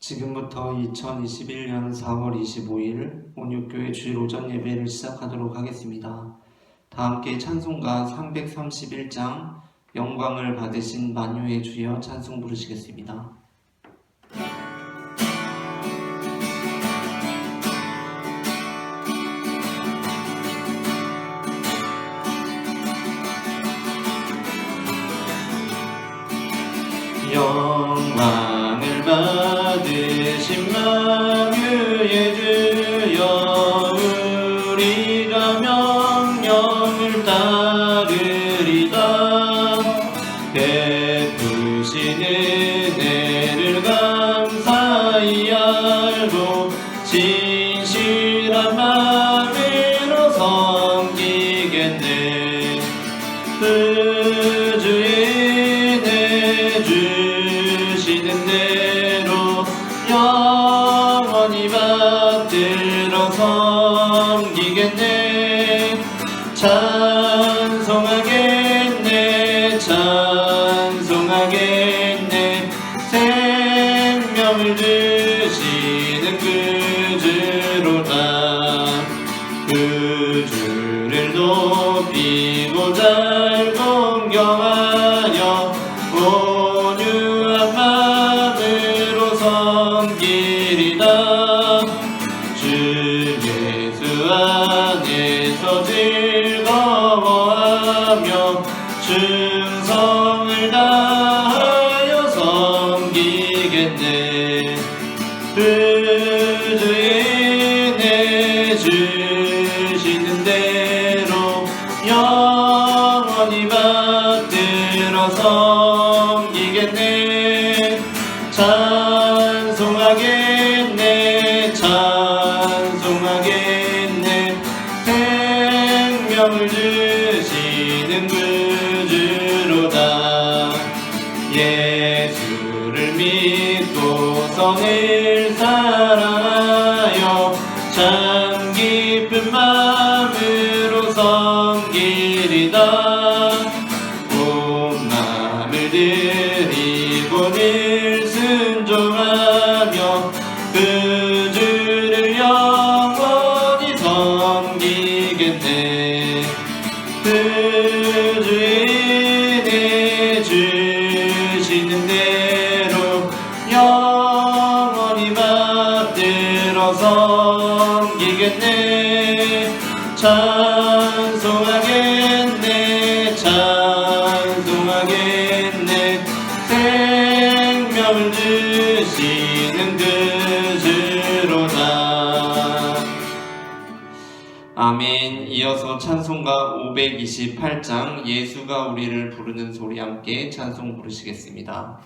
지금부터 2021년 4월 25일 온육교회 주일 오전 예배를 시작하도록 하겠습니다. 다 함께 찬송가 331장 영광을 받으신 만유의 주여 찬송 부르시겠습니다. 영광을 받으신 만유의 주여 우리가 명령을 따르리다. 베푸신 은혜를 감사히 알고 진실한 마음으로 섬기겠네. 주시는 대로 영원히 받들어 섬기겠네. 찬송하겠네 찬송하겠네. 생명을 주시는 그 주로다. 그 주를 높이고 잘 공경하여 온유한 마음으로 섬기리다. 주 예수 안에서 즐거워하며 충성을 다하여 섬기겠네. 그 주의 은혜 주시는 대로 영원히 받들어 섬기겠네. 찬송하겠네 찬송하겠네. 생명을 주시는 그 주로다. 예수를 믿고서 늘 사랑하여 참 깊은 마음으로 섬기리다. 온 마음을 드리고 늘 순종하며 그 주를 영원히 섬기겠네. 그 주의 은혜 주시는 대로 영원히 받들어 섬기겠네. 찬송하겠네 찬송하겠네. 생명을 주시는 그 주로다. 아멘. 이어서 찬송가 528장 예수가 우리를 부르는 소리 함께 찬송 부르시겠습니다.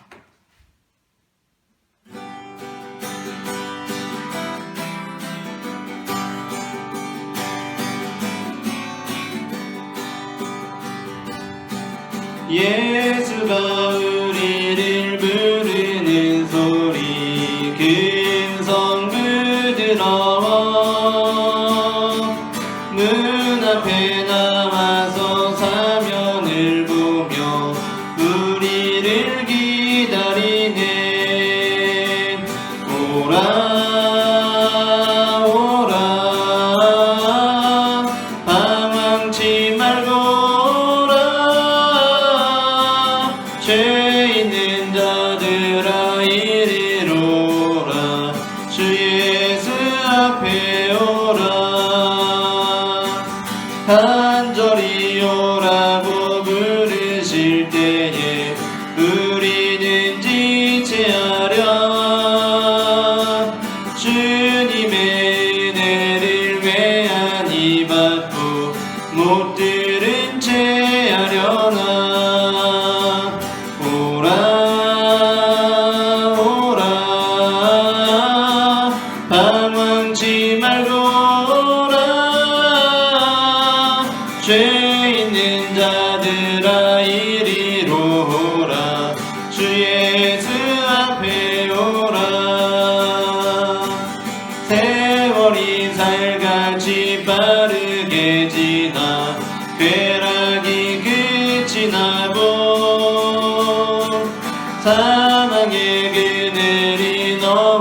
예수가 우리를 부르는 소리 금성 부드러워. 문 앞에 나와서 사면을 보며 우리를 기다리네. 오라 오라 방황치 말고 죄 있는 자들아 이리로라. 주 예수 앞에 오라. 간절히 오라고 부르실 때에 우리는 지체하랴. 주님의 은혜를 외안히 받고 못 들은 채 하려나. 방황치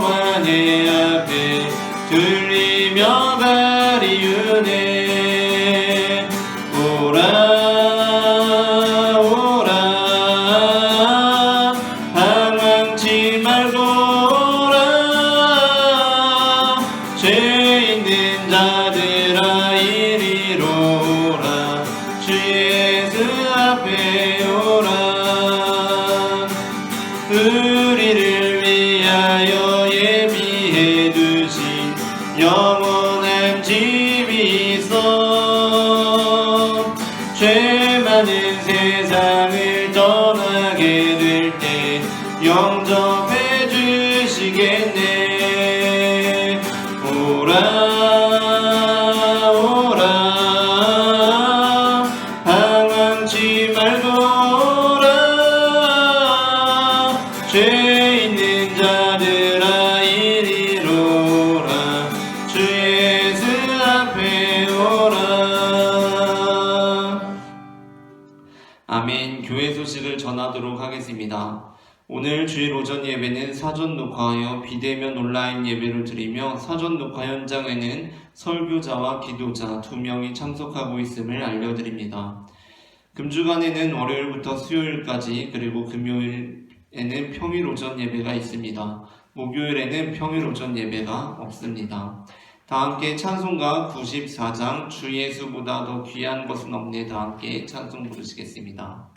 여호와 내 앞에 들리며 가리우네. 오라 오라 방황치 말고 오라. 죄 있는 자들아 이리로 오라. 주 예수 앞에 오라. 우리를 위하여 예비해 두신 영원한 집이 있어. 죄 많은 세상을 떠나게 될 때 영접해 주시겠네. 오라 오라 방황치 말고 오라. 죄 있는 자들아 이리로 오라. 주 예수 앞에 오라. 아멘. 교회 소식을 전하도록 하겠습니다. 오늘 주일 오전 예배는 사전 녹화하여 비대면 온라인 예배를 드리며 사전 녹화 현장에는 설교자와 기도자 2명이 참석하고 있음을 알려드립니다. 금주간에는 월요일부터 수요일까지 그리고 금요일에는 평일 오전 예배가 있습니다. 목요일에는 평일 오전 예배가 없습니다. 다 함께 찬송가 94장 주 예수보다 더 귀한 것은 없네. 다 함께 찬송 부르시겠습니다.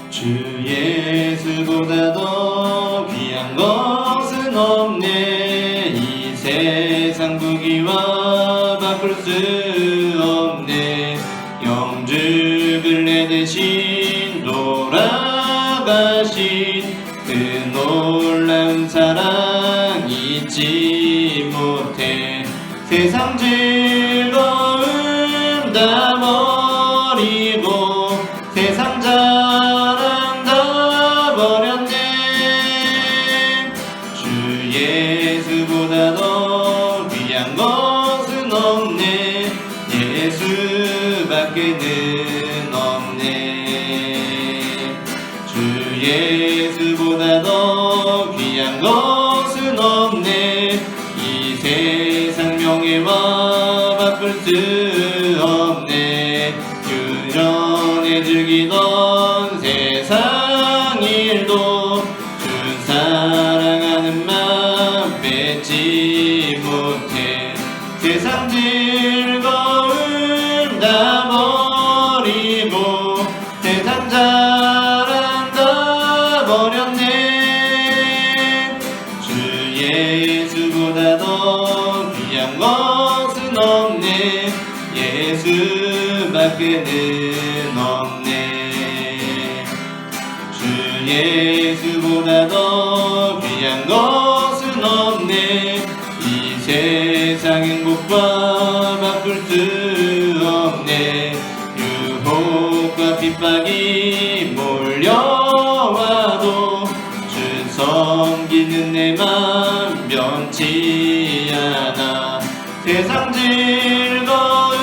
주 예수보다 더 귀한 것은 없네. 이 세상 부귀와 바꿀 수 없네. 영주를 내 대신 돌아가신 그 놀라운 사랑 잊지 못해. 세상 즐거움 다 버리고 세상 자랑 다 버렸네. 주 예수보다 더 귀한 것은 없네. 예수밖에는 없네. 주 예수보다 더 귀한 것은 없네. 이 세상 명예와 바꿀 수 없네. 유전에 즐기던 세상 일도 주 사랑하는 맘 뺏지 못해. 세상 즐거움 다 버리고 세상 자랑 다 버렸네. 주 예수보다 더 귀한 것은 없네. 예수밖에는 없네. 주 예수보다 더 귀한 것은 없네. 이 세상 행복과 바꿀 수 없네. 유혹과 핍박이 몰려와도 주 섬기는 내 맘 변치 않아. 세상 즐거움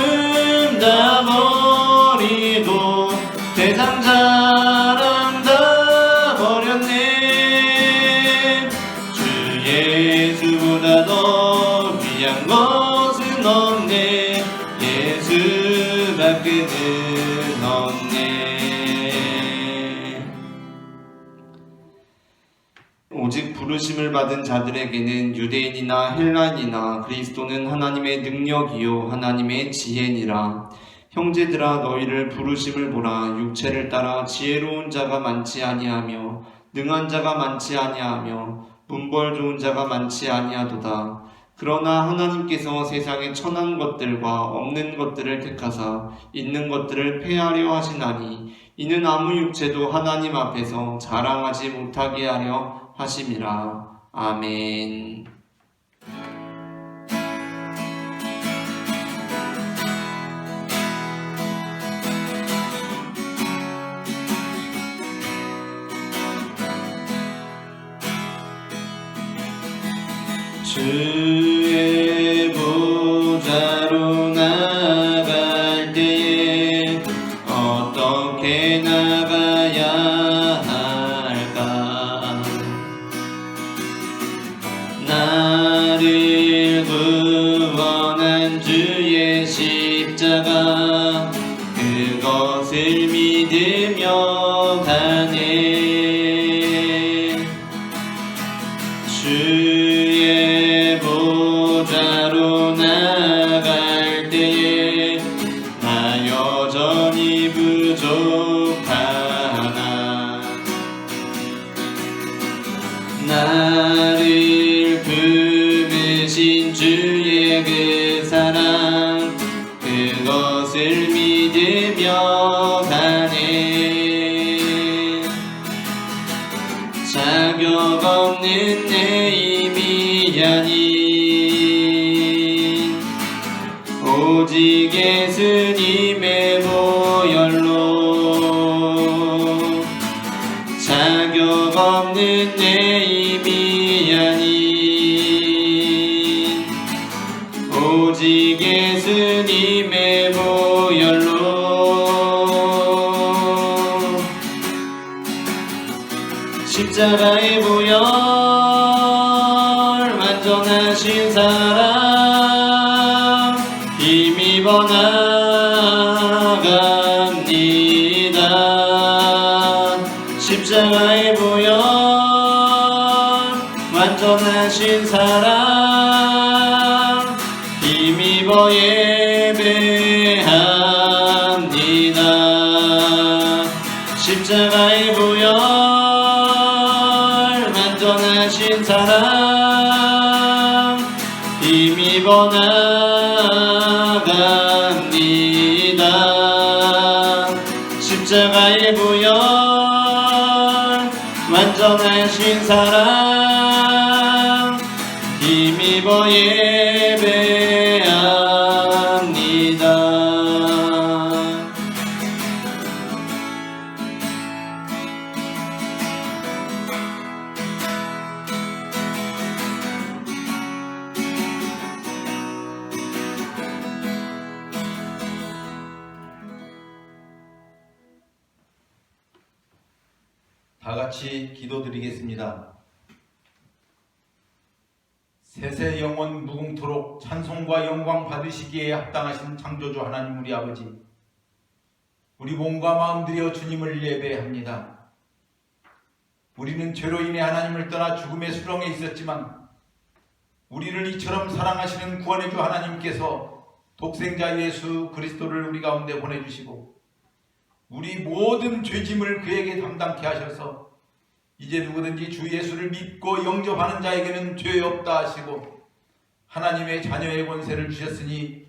다 버리고 세상 자랑 다 버렸네. 주 예수보다 더 귀한 것은 없네. 예수밖에는 없네. 오직 부르심을 받은 자들에게는 유대인이나 헬라인이나 그리스도는 하나님의 능력이요 하나님의 지혜니라. 형제들아 너희를 부르심을 보라. 육체를 따라 지혜로운 자가 많지 아니하며 능한 자가 많지 아니하며 문벌 좋은 자가 많지 아니하도다. 그러나 하나님께서 세상의 천한 것들과 없는 것들을 택하사 있는 것들을 폐하려 하시나니 이는 아무 육체도 하나님 앞에서 자랑하지 못하게 하려 하심이라. 아멘. 주의 보좌로 나갈 때에 어떻게 나가야 할까? 나를 구원한 주의 십자가 그것을 믿으며 가네. 주의 보좌로 나갈 때에 나 여전히 부족하나 나를 부르신 주의 그 사랑 그것을 믿으며 가네. 자격 없는 내 힘이 아닌 오직 예수님의 보혈로 자격 없는 내 힘이 아닌 오직 예수님의 보혈로 십자가의 보혈 완전하신 사랑 힘입어 나갑니다. 십자가의 보혈 완전하신 사랑 힘입어 예배합니다. 십자가의 보혈 완전하신 사랑 힘입어 나갑니다. 십자가의 보혈 완전하신 사랑 힘입어 예배합니다. 다 같이 기도드리겠습니다. 세세 영원 무궁토록 찬송과 영광 받으시기에 합당하신 창조주 하나님 우리 아버지, 우리 몸과 마음 들여 주님을 예배합니다. 우리는 죄로 인해 하나님을 떠나 죽음의 수렁에 있었지만 우리를 이처럼 사랑하시는 구원의 주 하나님께서 독생자 예수 그리스도를 우리 가운데 보내주시고 우리 모든 죄짐을 그에게 담당케 하셔서 이제 누구든지 주 예수를 믿고 영접하는 자에게는 죄 없다 하시고 하나님의 자녀의 권세를 주셨으니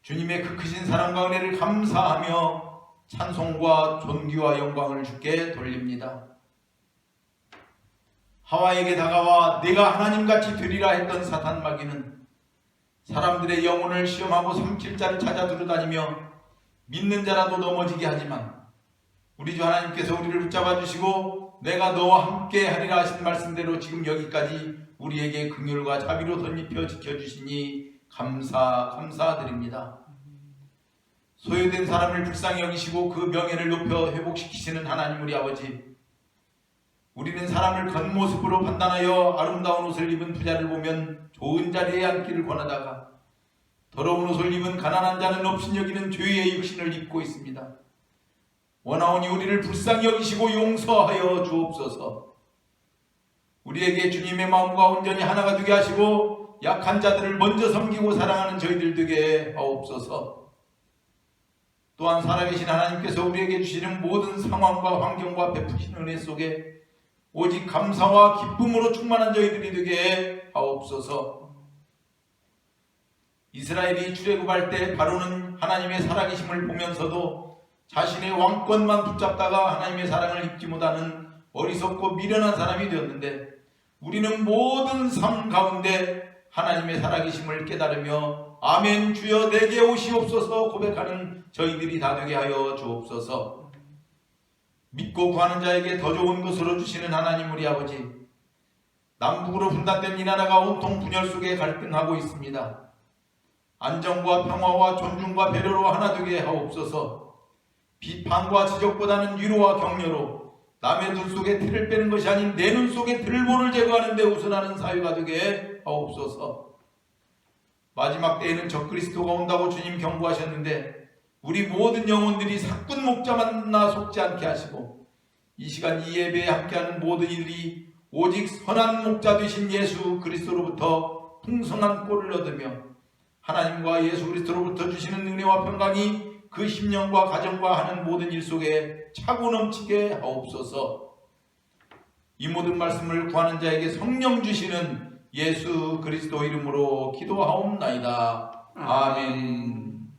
주님의 그 크신 사랑과 은혜를 감사하며 찬송과 존귀와 영광을 주께 돌립니다. 하와에게 다가와 내가 하나님같이 되리라 했던 사탄 마귀는 사람들의 영혼을 시험하고 삼킬 자를 찾아 두루다니며 믿는 자라도 넘어지게 하지만 우리 주 하나님께서 우리를 붙잡아 주시고 내가 너와 함께 하리라 하신 말씀대로 지금 여기까지 우리에게 긍휼과 자비로 덧입혀 지켜주시니 감사드립니다. 소유된 사람을 불쌍히 여기시고 그 명예를 높여 회복시키시는 하나님 우리 아버지, 우리는 사람을 겉모습으로 판단하여 아름다운 옷을 입은 부자를 보면 좋은 자리에 앉기를 권하다가 더러운 옷을 입은 가난한 자는 업신여기는 죄의 육신을 입고 있습니다. 원하오니 우리를 불쌍히 여기시고 용서하여 주옵소서. 우리에게 주님의 마음과 온전히 하나가 되게 하시고 약한 자들을 먼저 섬기고 사랑하는 저희들 되게 하옵소서. 또한 살아계신 하나님께서 우리에게 주시는 모든 상황과 환경과 베푸신 은혜 속에 오직 감사와 기쁨으로 충만한 저희들이 되게 하옵소서. 이스라엘이 출애굽할 때 바로는 하나님의 살아계심을 보면서도 자신의 왕권만 붙잡다가 하나님의 사랑을 입지 못하는 어리석고 미련한 사람이 되었는데 우리는 모든 삶 가운데 하나님의 살아계심을 깨달으며 아멘 주여 내게 오시옵소서 고백하는 저희들이 다 되게 하여 주옵소서. 믿고 구하는 자에게 더 좋은 것으로 주시는 하나님 우리 아버지, 남북으로 분단된 이 나라가 온통 분열 속에 갈등하고 있습니다. 안정과 평화와 존중과 배려로 하나 되게 하옵소서. 비판과 지적보다는 위로와 격려로 남의 눈 속에 티를 빼는 것이 아닌 내 눈 속에 들보를 제거하는 데 우선하는 사회가 되게 하옵소서. 마지막 때에는 적그리스도가 온다고 주님 경고하셨는데 우리 모든 영혼들이 사꾼 목자 만나 속지 않게 하시고 이 시간 이 예배에 함께하는 모든 이들이 오직 선한 목자 되신 예수 그리스도로부터 풍성한 꼴을 얻으며 하나님과 예수 그리스도로부터 주시는 은혜와 평강이 그 심령과 가정과 하는 모든 일 속에 차고 넘치게 하옵소서. 이 모든 말씀을 구하는 자에게 성령 주시는 예수 그리스도 이름으로 기도하옵나이다. 아멘.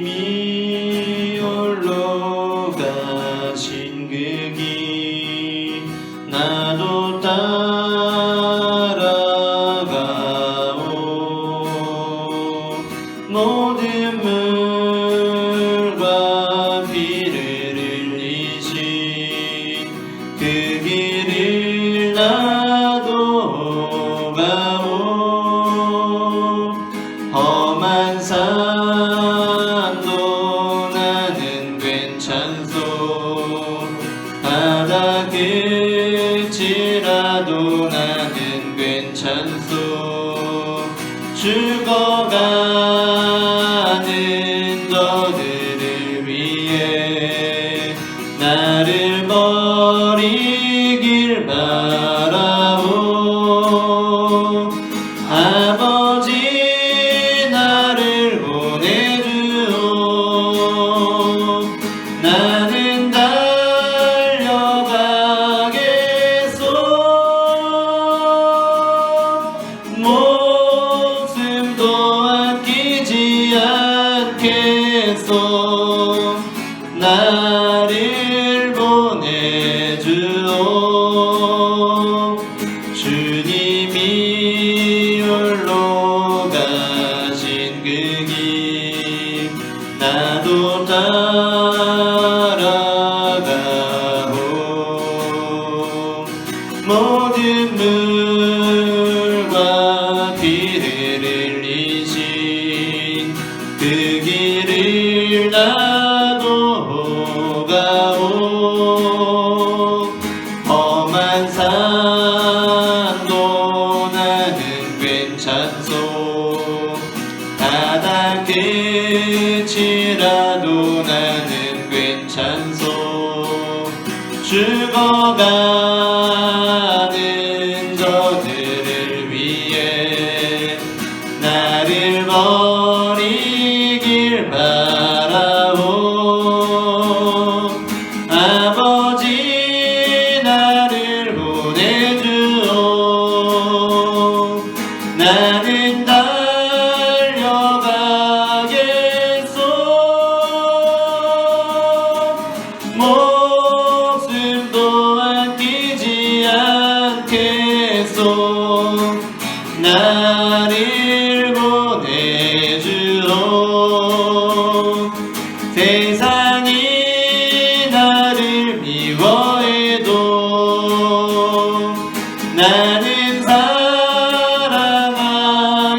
주님이 홀로 가신 그 길 나도 따라가오. 모든 물과 피를 흘리신 그 길을 나도 가오. 험한 산도 나는 괜찮소. 바다 끝이라도 나는 괜찮소. 죽어가는 저들을 위해 나를 버리길 바라오. 아버지 나를 보내주오. 나는 달려가겠소. 목숨도 아끼지 않겠소. 나를 보내주오. 주님이 홀로 가신 그 길 나도 따라가오. 모든 물과 피를 흘리신 그 길을 나도 가오. 험한 산도 나는 괜찮소. 바다 끝이라도 나는 괜찮소. 죽어가는 저들을 위해 나를 버리길 바라오. 아버지 나를 보내주오. 나는 달려가겠소. 목숨도 아끼지 않겠소. 나를 보내주오. 세상이 나를 미워해도 나는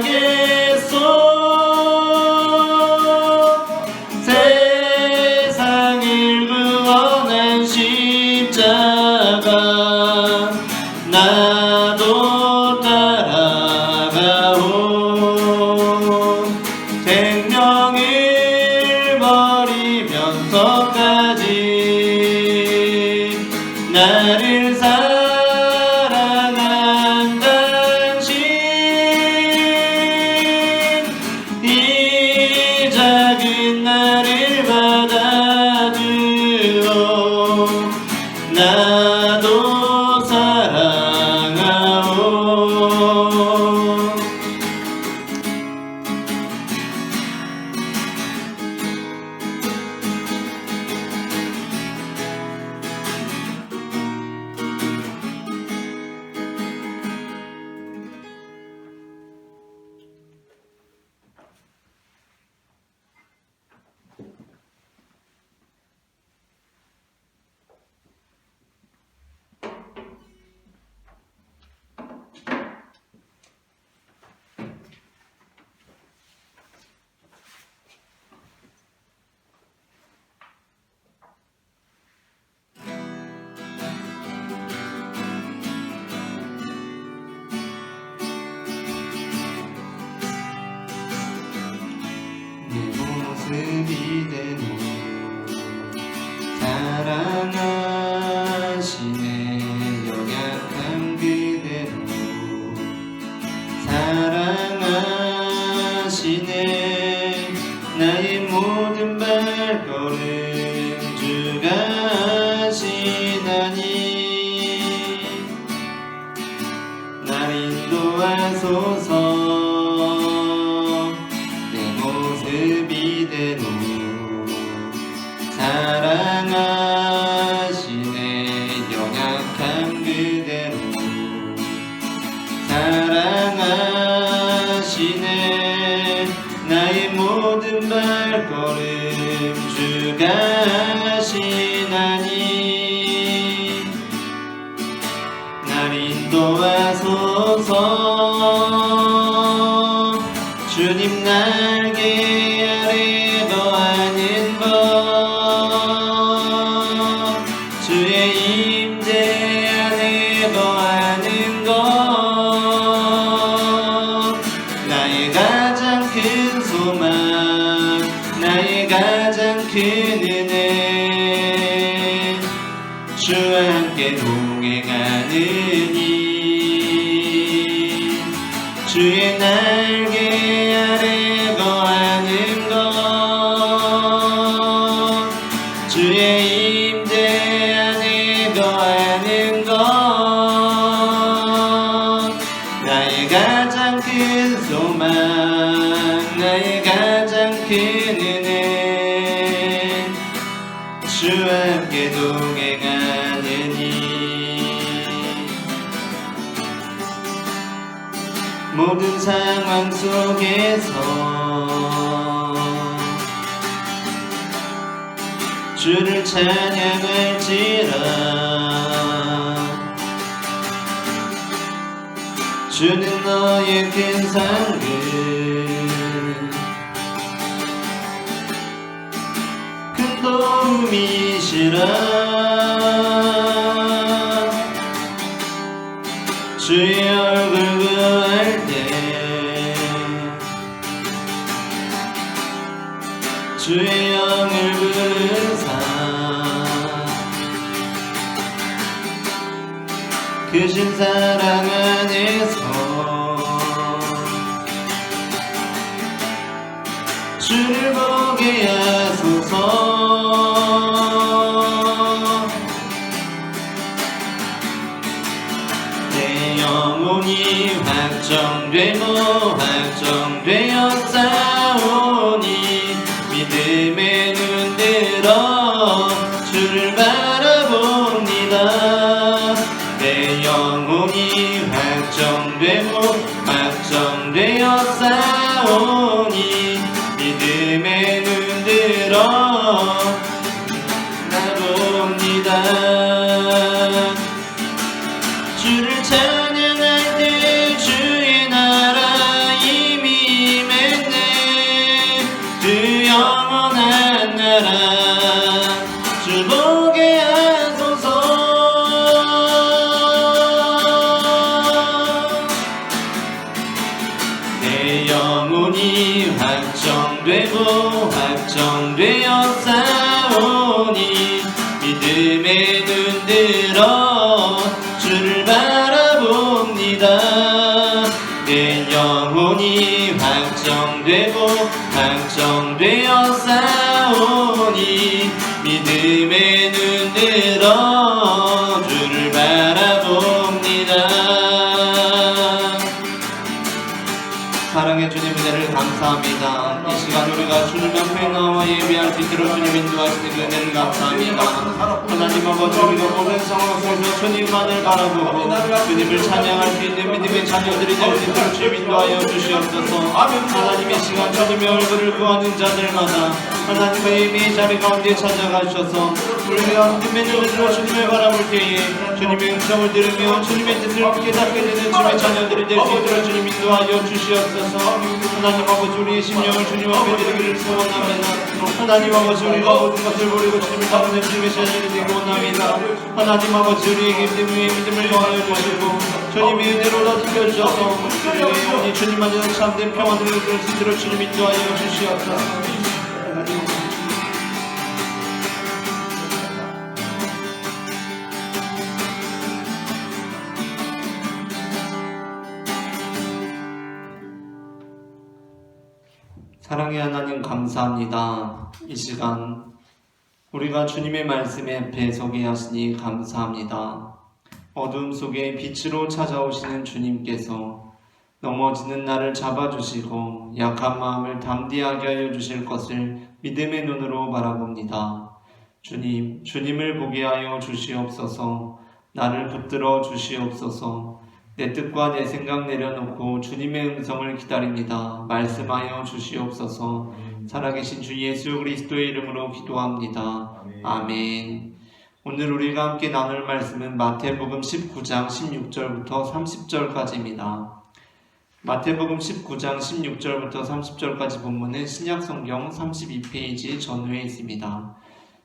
사랑하겠소. 세상을 구원한 십자가 나도 따라가오. 생명을 버리면서까지 나를 사랑한 당신. 이 작은 나를 받아주오. 나도 사랑하오. 하소서. 내 모습 이대로 사랑하시네. 연약함 그대로 사랑하시네. 나의 모든 발걸음 주가 하시나니 날 인도하소서. 주님 날개 아래 거하는 것, 주의 임재 안에 거하는 것, 나의 가장 큰 소망, 나의 가장 큰 은혜, 주와 함께 동행하느니 주의 날개 아래 거하는 것, 주의 임재 안에 거하는 것, 나의 가장 큰 소망, 나의 가장 큰 은혜, 주와 함께 동행하느니 모든 상황 속에서 주를 찬양할지라. 주는 너의 큰 상급, 큰 도움이시라. 주의 얼굴 구할 때 주의 영을 부르사 크신 사랑 안에서 주를 보게 하소서. 내 영혼이 확정되어 싸우니 믿음의 눈 들어 주를 바라봅니다. 내 영혼이 확정되어 싸우니 믿음의 눈 들어 바라봅니다. 주를 찬양할 때 주의 나라 이미 임했네. 주 영원한 나라 주 보게 하소서. 내 영혼이 확정되어 싸우니 믿음의 눈 들어 주를 바라봅니다. 내 영혼이 확정되어 싸우니 믿음의 눈 들어 주를 바라봅니다. 사랑의 주님 은혜를 감사합니다. 이 시간 우리가 주님 앞에 나와 예배할 수 있도록 주님 인도하시는 그 은혜를 감사합니다. 하나님 아버지, 우리가 모든 상황 속에서 주님만을 바라보고 주님을 찬양할 수 있는 믿음의 자녀들이 될 수 있도록 주님 인도하여 주시옵소서. 하나님 이 시간 주님의 얼굴을 구하는 자들마다 하나님의 예배의 자리 가운데 찾아가셔서 우리가 믿음의 눈을 들어 주님을 바라볼 때에 주님의 음성을 들으며 주님의 뜻을 깨닫게 되는 주님의 자녀들이 될 수 있도록 주님 인도하여 주시옵소서. 하나님 아버지, 우리의 심령을 주님 앞에 드리기를 소원합니다. 하나님 아버지, 우리가 모든 것을 버리고 주님을 따르는 주님의 자녀들이 되고 원합니다. 하나님 아버지, 우리에게 믿음을 더하여 주시고 주님의 은혜로 더 지켜주셔서 우리의 영혼이 주님만으로 참된 평안을 누릴 수 있도록 주님 인도하여 주시옵소서. 사랑의 하나님 감사합니다. 이 시간 우리가 주님의 말씀에 앞에 서게 하시니 감사합니다. 어둠 속에 빛으로 찾아오시는 주님께서 넘어지는 나를 잡아주시고 약한 마음을 담대하게 하여 주실 것을 믿음의 눈으로 바라봅니다. 주님, 주님을 보게 하여 주시옵소서. 나를 붙들어 주시옵소서. 내 뜻과 내 생각 내려놓고 주님의 음성을 기다립니다. 말씀하여 주시옵소서. 살아계신 주 예수 그리스도의 이름으로 기도합니다. 아멘. 오늘 우리가 함께 나눌 말씀은 마태복음 19장 16절부터 30절까지입니다. 마태복음 19장 16절부터 30절까지 본문은 신약성경 32페이지 전후에 있습니다.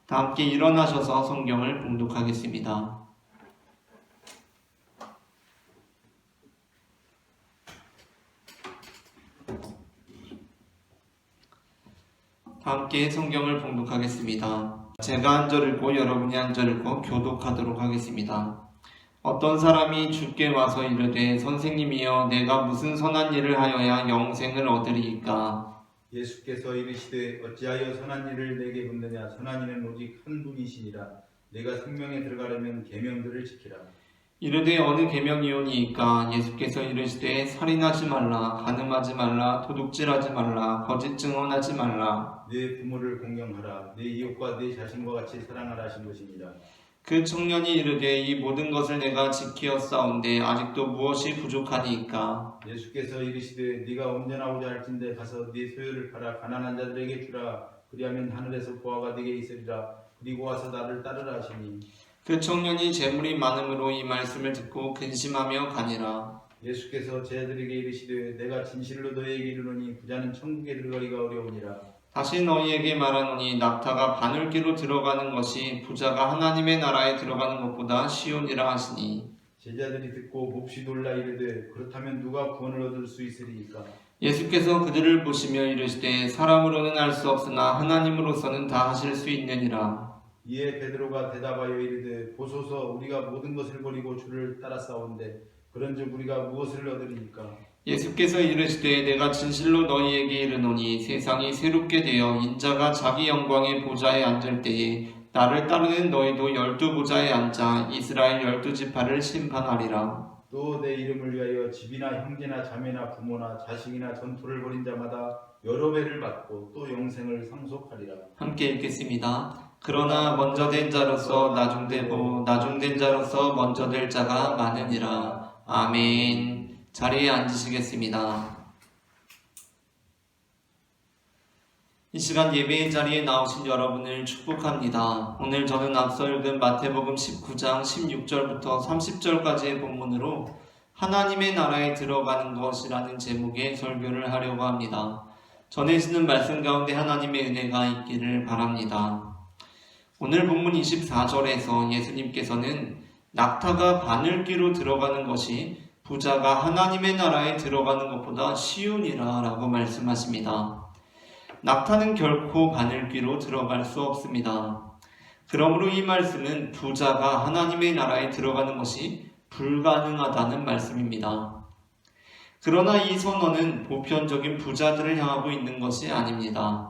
다 함께 일어나셔서 성경을 봉독하겠습니다. 다 함께 성경을 봉독하겠습니다. 제가 한 절 읽고 여러분이 한 절 읽고 교독하도록 하겠습니다. 어떤 사람이 주께 와서 이르되 선생님이여 내가 무슨 선한 일을 하여야 영생을 얻으리이까? 예수께서 이르시되 어찌하여 선한 일을 내게 묻느냐. 선한 이는 오직 한 분이시니라. 내가 생명에 들어가려면 계명들을 지키라. 이르되 어느 계명이오니이까? 예수께서 이르시되 살인하지 말라, 간음하지 말라, 도둑질하지 말라, 거짓 증언하지 말라, 내 부모를 공경하라. 내 이웃과 내 자신과 같이 사랑하라 하신 것이니라. 그 청년이 이르되 이 모든 것을 내가 지키었사온데 아직도 무엇이 부족하니이까? 예수께서 이르시되 네가 온전하고자 할진대 가서 네 소유를 팔아 가난한 자들에게 주라. 그리하면 하늘에서 보화가 네게 있으리라. 그리고 와서 나를 따르라 하시니. 그 청년이 재물이 많음으로 이 말씀을 듣고 근심하며 가니라. 예수께서 제자들에게 이르시되 내가 진실로 너희에게 이르노니 부자는 천국에 들어가기가 어려우니라. 다시 너희에게 말하노니 낙타가 바늘귀로 들어가는 것이 부자가 하나님의 나라에 들어가는 것보다 쉬우니라 하시니. 제자들이 듣고 몹시 놀라 이르되 그렇다면 누가 구원을 얻을 수 있으리이까? 예수께서 그들을 보시며 이르시되 사람으로는 할 수 없으나 하나님으로서는 다 하실 수 있느니라. 이에 베드로가 대답하여 이르되 보소서 우리가 모든 것을 버리고 주를 따랐사온데 그런즉 우리가 무엇을 얻으리이까? 예수께서 이르시되 내가 진실로 너희에게 이르노니 세상이 새롭게 되어 인자가 자기 영광의 보좌에 앉을 때에 나를 따르는 너희도 12보좌에 앉아 이스라엘 12지파를 심판하리라. 또 내 이름을 위하여 집이나 형제나 자매나 부모나 자식이나 전토를 벌인 자마다 여러 배를 받고 또 영생을 상속하리라. 함께 읽겠습니다. 그러나 먼저 된 자로서 나중되고 나중된 자로서 먼저 될 자가 많으니라. 아멘. 자리에 앉으시겠습니다. 이 시간 예배의 자리에 나오신 여러분을 축복합니다. 오늘 저는 앞서 읽은 마태복음 19장 16절부터 30절까지의 본문으로 하나님의 나라에 들어가는 것이라는 제목의 설교를 하려고 합니다. 전해지는 말씀 가운데 하나님의 은혜가 있기를 바랍니다. 오늘 본문 24절에서 예수님께서는 낙타가 바늘귀로 들어가는 것이 부자가 하나님의 나라에 들어가는 것보다 쉬우니라 라고 말씀하십니다. 낙타는 결코 바늘귀로 들어갈 수 없습니다. 그러므로 이 말씀은 부자가 하나님의 나라에 들어가는 것이 불가능하다는 말씀입니다. 그러나 이 선언은 보편적인 부자들을 향하고 있는 것이 아닙니다.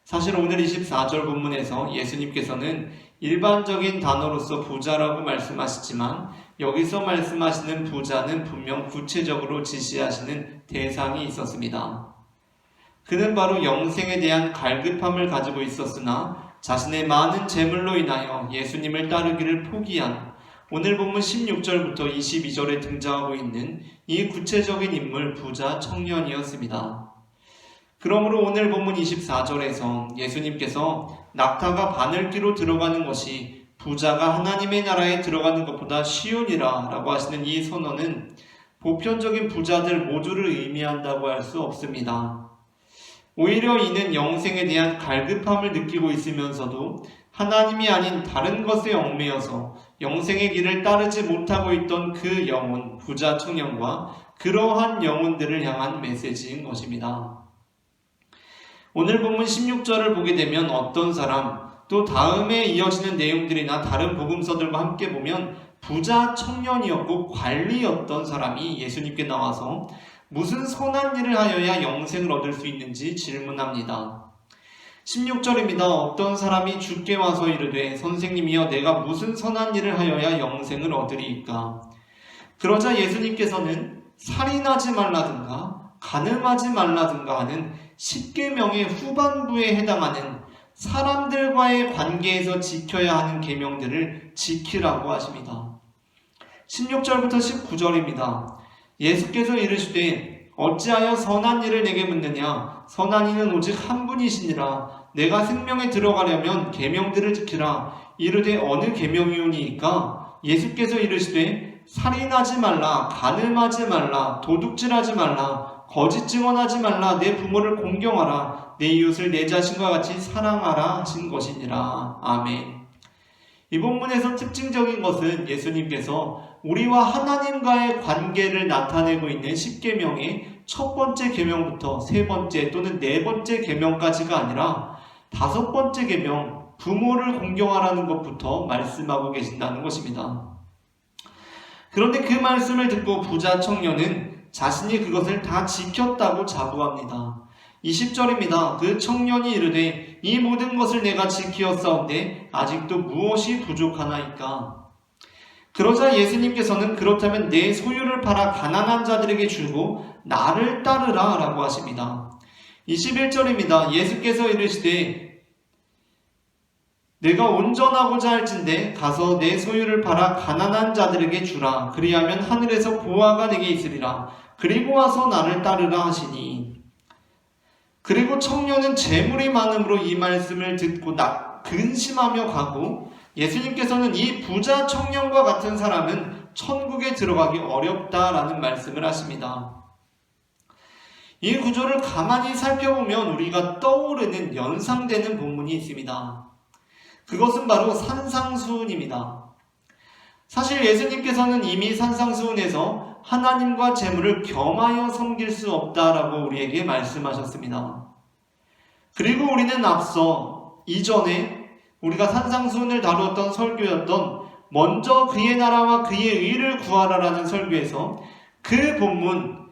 사실 오늘 24절 본문에서 예수님께서는 일반적인 단어로서 부자라고 말씀하시지만 여기서 말씀하시는 부자는 분명 구체적으로 지시하시는 대상이 있었습니다. 그는 바로 영생에 대한 갈급함을 가지고 있었으나 자신의 많은 재물로 인하여 예수님을 따르기를 포기한 오늘 본문 16절부터 22절에 등장하고 있는 이 구체적인 인물 부자 청년이었습니다. 그러므로 오늘 본문 24절에서 예수님께서 낙타가 바늘귀로 들어가는 것이 부자가 하나님의 나라에 들어가는 것보다 쉬우니라 라고 하시는 이 선언은 보편적인 부자들 모두를 의미한다고 할 수 없습니다. 오히려 이는 영생에 대한 갈급함을 느끼고 있으면서도 하나님이 아닌 다른 것에 얽매여서 영생의 길을 따르지 못하고 있던 그 영혼, 부자 청년과 그러한 영혼들을 향한 메시지인 것입니다. 오늘 본문 16절을 보게 되면 어떤 사람, 또 다음에 이어지는 내용들이나 다른 복음서들과 함께 보면 부자 청년이었고 관리였던 사람이 예수님께 나와서 무슨 선한 일을 하여야 영생을 얻을 수 있는지 질문합니다. 16절입니다. 어떤 사람이 주께 와서 이르되 선생님이여 내가 무슨 선한 일을 하여야 영생을 얻으리이까? 그러자 예수님께서는 살인하지 말라든가 간음하지 말라든가 하는 10계명의 후반부에 해당하는 사람들과의 관계에서 지켜야 하는 계명들을 지키라고 하십니다. 16절부터 19절입니다. 예수께서 이르시되 어찌하여 선한 일을 내게 묻느냐? 선한 이는 오직 한 분이시니라. 내가 생명에 들어가려면 계명들을 지키라. 이르되 어느 계명이오니이까? 예수께서 이르시되 살인하지 말라, 간음하지 말라, 도둑질하지 말라, 거짓 증언하지 말라, 내 부모를 공경하라, 내 이웃을 내 자신과 같이 사랑하라 하신 것이니라. 아멘. 이 본문에서 특징적인 것은 예수님께서 우리와 하나님과의 관계를 나타내고 있는 10계명의 첫 번째 계명부터 세 번째 또는 네 번째 계명까지가 아니라 다섯 번째 계명, 부모를 공경하라는 것부터 말씀하고 계신다는 것입니다. 그런데 그 말씀을 듣고 부자 청년은 자신이 그것을 다 지켰다고 자부합니다. 20절입니다. 그 청년이 이르되 이 모든 것을 내가 지키었사온데 아직도 무엇이 부족하나이까? 그러자 예수님께서는 그렇다면 내 소유를 팔아 가난한 자들에게 주고 나를 따르라 라고 하십니다. 21절입니다. 예수께서 이르시되 내가 온전하고자 할진대 가서 내 소유를 팔아 가난한 자들에게 주라. 그리하면 하늘에서 보화가 내게 있으리라. 그리고 와서 나를 따르라 하시니. 그리고 청년은 재물이 많음으로 이 말씀을 듣고 근심하며 가고 예수님께서는 이 부자 청년과 같은 사람은 천국에 들어가기 어렵다라는 말씀을 하십니다. 이 구조를 가만히 살펴보면 우리가 떠오르는 연상되는 본문이 있습니다. 그것은 바로 산상수훈입니다. 사실 예수님께서는 이미 산상수훈에서 하나님과 재물을 겸하여 섬길 수 없다라고 우리에게 말씀하셨습니다. 그리고 우리는 앞서 이전에 우리가 산상수훈을 다루었던 설교였던 먼저 그의 나라와 그의 의를 구하라라는 설교에서 그 본문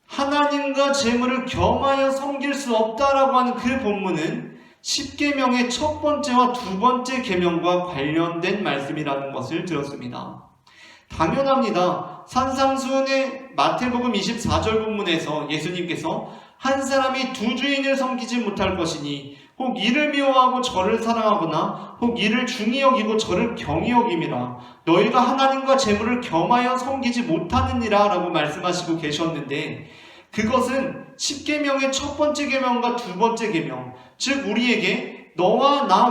하나님과 재물을 겸하여 섬길 수 없다라고 하는 그 본문은 10계명의 첫 번째와 두 번째 계명과 관련된 말씀이라는 것을 들었습니다. 당연합니다. 산상수훈의 마태복음 24절 본문에서 예수님께서 한 사람이 두 주인을 섬기지 못할 것이니 혹 이를 미워하고 저를 사랑하거나 혹 이를 중히 여기고 저를 경히 여김이라. 너희가 하나님과 재물을 겸하여 섬기지 못하느니라 라고 말씀하시고 계셨는데 그것은 10계명의 첫 번째 계명과 두 번째 계명, 즉 우리에게 너는 나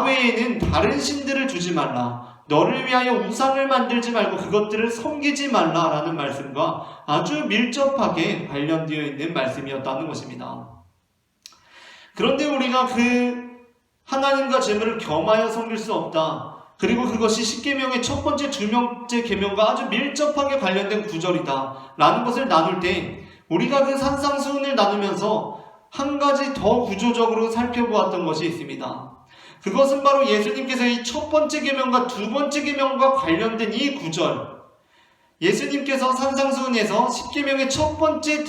외에는 다른 신들을 두지 말라, 너를 위하여 우상을 만들지 말고 그것들을 섬기지 말라라는 말씀과 아주 밀접하게 관련되어 있는 말씀이었다는 것입니다. 그런데 우리가 그 하나님과 재물을 겸하여 섬길 수 없다, 그리고 그것이 10계명의 첫 번째, 두 번째 계명과 아주 밀접하게 관련된 구절이다 라는 것을 나눌 때 우리가 그 산상수훈을 나누면서 한 가지 더 구조적으로 살펴보았던 것이 있습니다. 그것은 바로 예수님께서 이 첫 번째 계명과 두 번째 계명과 관련된 이 구절, 예수님께서 산상수훈에서 10계명의 첫 번째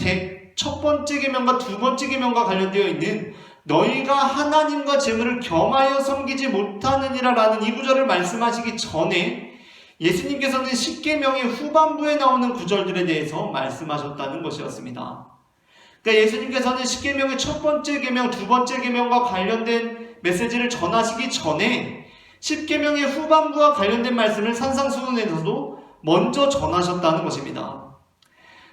계명과 두 번째 계명과 관련되어 있는 너희가 하나님과 재물을 겸하여 섬기지 못하느니라 라는 이 구절을 말씀하시기 전에 예수님께서는 10계명의 후반부에 나오는 구절들에 대해서 말씀하셨다는 것이었습니다. 그러니까 예수님께서는 10계명의 첫 번째 계명, 두 번째 계명과 관련된 메시지를 전하시기 전에 10계명의 후반부와 관련된 말씀을 산상수훈에서도 먼저 전하셨다는 것입니다.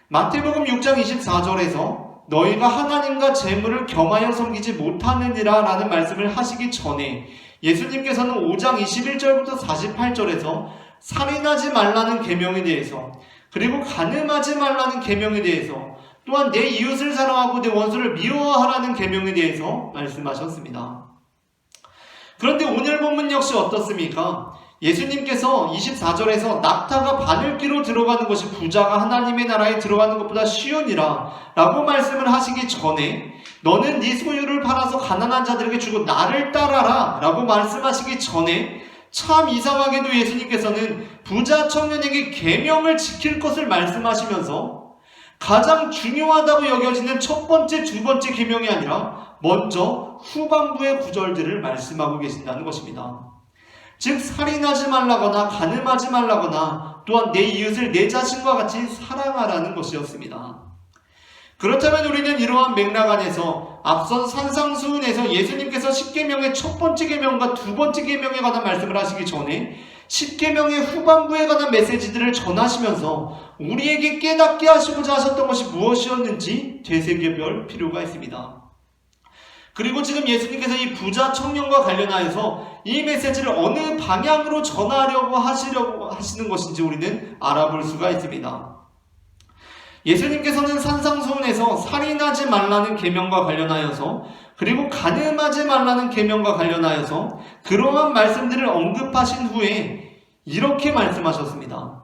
마태복음 6장 24절에서 너희가 하나님과 재물을 겸하여 섬기지 못하느니라 라는 말씀을 하시기 전에 예수님께서는 5장 21절부터 48절에서 살인하지 말라는 계명에 대해서, 그리고 간음하지 말라는 계명에 대해서, 또한 내 이웃을 사랑하고 내 원수를 미워하라는 계명에 대해서 말씀하셨습니다. 그런데 오늘 본문 역시 어떻습니까? 예수님께서 24절에서 낙타가 바늘귀로 들어가는 것이 부자가 하나님의 나라에 들어가는 것보다 쉬우니라 라고 말씀을 하시기 전에 너는 네 소유를 팔아서 가난한 자들에게 주고 나를 따라라 라고 말씀하시기 전에 참 이상하게도 예수님께서는 부자 청년에게 계명을 지킬 것을 말씀하시면서 가장 중요하다고 여겨지는 첫 번째, 두 번째 계명이 아니라 먼저 후반부의 구절들을 말씀하고 계신다는 것입니다. 즉 살인하지 말라거나 간음하지 말라거나 또한 내 이웃을 내 자신과 같이 사랑하라는 것이었습니다. 그렇다면 우리는 이러한 맥락 안에서 앞선 산상수훈에서 예수님께서 십계명의 첫 번째 계명과 두 번째 계명에 관한 말씀을 하시기 전에 십계명의 후반부에 관한 메시지들을 전하시면서 우리에게 깨닫게 하시고자 하셨던 것이 무엇이었는지 되새겨볼 필요가 있습니다. 그리고 지금 예수님께서 이 부자 청년과 관련하여서 이 메시지를 어느 방향으로 전하려고 하시는 것인지 우리는 알아볼 수가 있습니다. 예수님께서는 산상수훈에서 살인하지 말라는 계명과 관련하여서 그리고 간음하지 말라는 계명과 관련하여서 그러한 말씀들을 언급하신 후에 이렇게 말씀하셨습니다.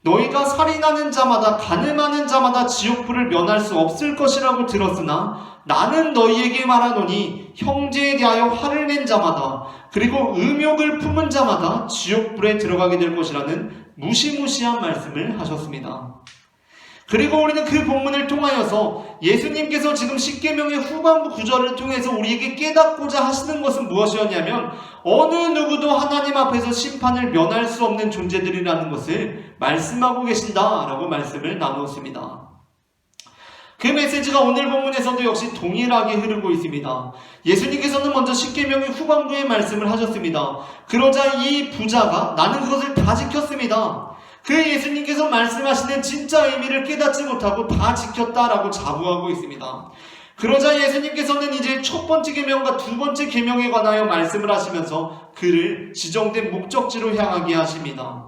너희가 살인하는 자마다 간음하는 자마다 지옥불을 면할 수 없을 것이라고 들었으나 나는 너희에게 말하노니 형제에 대하여 화를 낸 자마다 그리고 음욕을 품은 자마다 지옥불에 들어가게 될 것이라는 무시무시한 말씀을 하셨습니다. 그리고 우리는 그 본문을 통하여서 예수님께서 지금 십계명의 후반부 구절을 통해서 우리에게 깨닫고자 하시는 것은 무엇이었냐면 어느 누구도 하나님 앞에서 심판을 면할 수 없는 존재들이라는 것을 말씀하고 계신다라고 말씀을 나누었습니다. 그 메시지가 오늘 본문에서도 역시 동일하게 흐르고 있습니다. 예수님께서는 먼저 십계명의 후반부에 말씀을 하셨습니다. 그러자 이 부자가 나는 그것을 다 지켰습니다. 그 예수님께서 말씀하시는 진짜 의미를 깨닫지 못하고 다 지켰다라고 자부하고 있습니다. 그러자 예수님께서는 이제 첫 번째 계명과 두 번째 계명에 관하여 말씀을 하시면서 그를 지정된 목적지로 향하게 하십니다.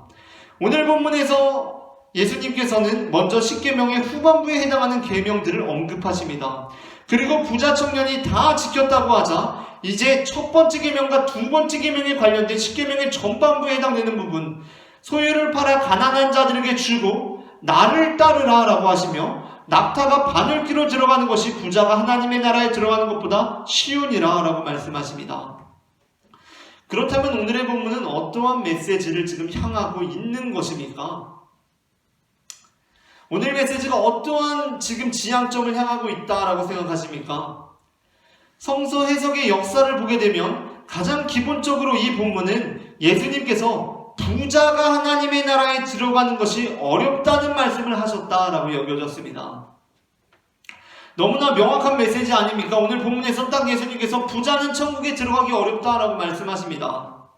오늘 본문에서 예수님께서는 먼저 십계명의 후반부에 해당하는 계명들을 언급하십니다. 그리고 부자 청년이 다 지켰다고 하자 이제 첫 번째 계명과 두 번째 계명에 관련된 십계명의 전반부에 해당되는 부분, 소유를 팔아 가난한 자들에게 주고 나를 따르라 라고 하시며 낙타가 바늘귀로 들어가는 것이 부자가 하나님의 나라에 들어가는 것보다 쉬우니라 라고 말씀하십니다. 그렇다면 오늘의 본문은 어떠한 메시지를 지금 향하고 있는 것입니까? 오늘 메시지가 어떠한 지금 지향점을 향하고 있다라고 생각하십니까? 성서 해석의 역사를 보게 되면 가장 기본적으로 이 본문은 예수님께서 부자가 하나님의 나라에 들어가는 것이 어렵다는 말씀을 하셨다라고 여겨졌습니다. 너무나 명확한 메시지 아닙니까? 오늘 본문에서 딱 예수님께서 부자는 천국에 들어가기 어렵다라고 말씀하십니다.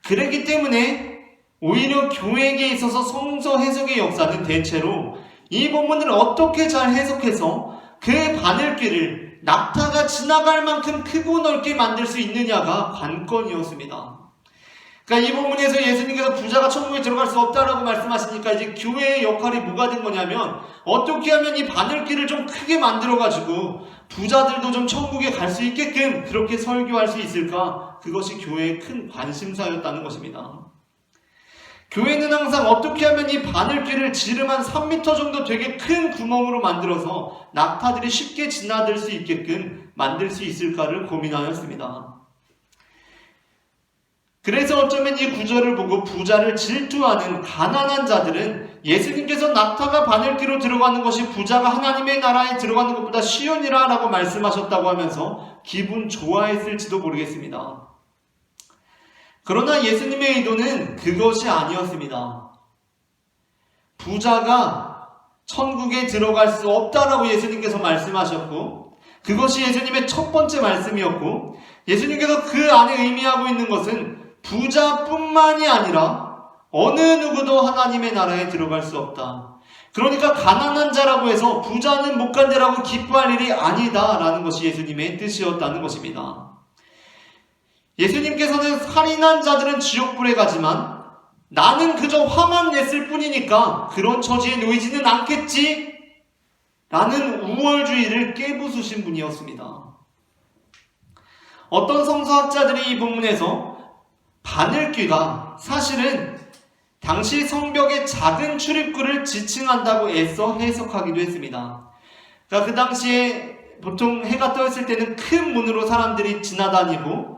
그렇기 때문에 오히려 교회에게 있어서 성서 해석의 역사는 대체로 이 본문을 어떻게 잘 해석해서 그 바늘길을 낙타가 지나갈 만큼 크고 넓게 만들 수 있느냐가 관건이었습니다. 그러니까 이 본문에서 예수님께서 부자가 천국에 들어갈 수 없다라고 말씀하시니까 이제 교회의 역할이 뭐가 된 거냐면 어떻게 하면 이 바늘길을 좀 크게 만들어가지고 부자들도 좀 천국에 갈 수 있게끔 그렇게 설교할 수 있을까? 그것이 교회의 큰 관심사였다는 것입니다. 교회는 항상 어떻게 하면 이 바늘길을 지름 한 3m 정도 되게 큰 구멍으로 만들어서 낙타들이 쉽게 지나들 수 있게끔 만들 수 있을까를 고민하였습니다. 그래서 어쩌면 이 구절을 보고 부자를 질투하는 가난한 자들은 예수님께서 낙타가 바늘귀로 들어가는 것이 부자가 하나님의 나라에 들어가는 것보다 쉬우니라 라고 말씀하셨다고 하면서 기분 좋아했을지도 모르겠습니다. 그러나 예수님의 의도는 그것이 아니었습니다. 부자가 천국에 들어갈 수 없다라고 예수님께서 말씀하셨고 그것이 예수님의 첫 번째 말씀이었고 예수님께서 그 안에 의미하고 있는 것은 부자뿐만이 아니라 어느 누구도 하나님의 나라에 들어갈 수 없다. 그러니까 가난한 자라고 해서 부자는 못 간다라고 기뻐할 일이 아니다라는 것이 예수님의 뜻이었다는 것입니다. 예수님께서는 살인한 자들은 지옥불에 가지만 나는 그저 화만 냈을 뿐이니까 그런 처지에 놓이지는 않겠지 라는 우월주의를 깨부수신 분이었습니다. 어떤 성서학자들이 이 본문에서 바늘귀가 사실은 당시 성벽의 작은 출입구를 지칭한다고 애써 해석하기도 했습니다. 그러니까 그 당시에 보통 해가 떠 있을 때는 큰 문으로 사람들이 지나다니고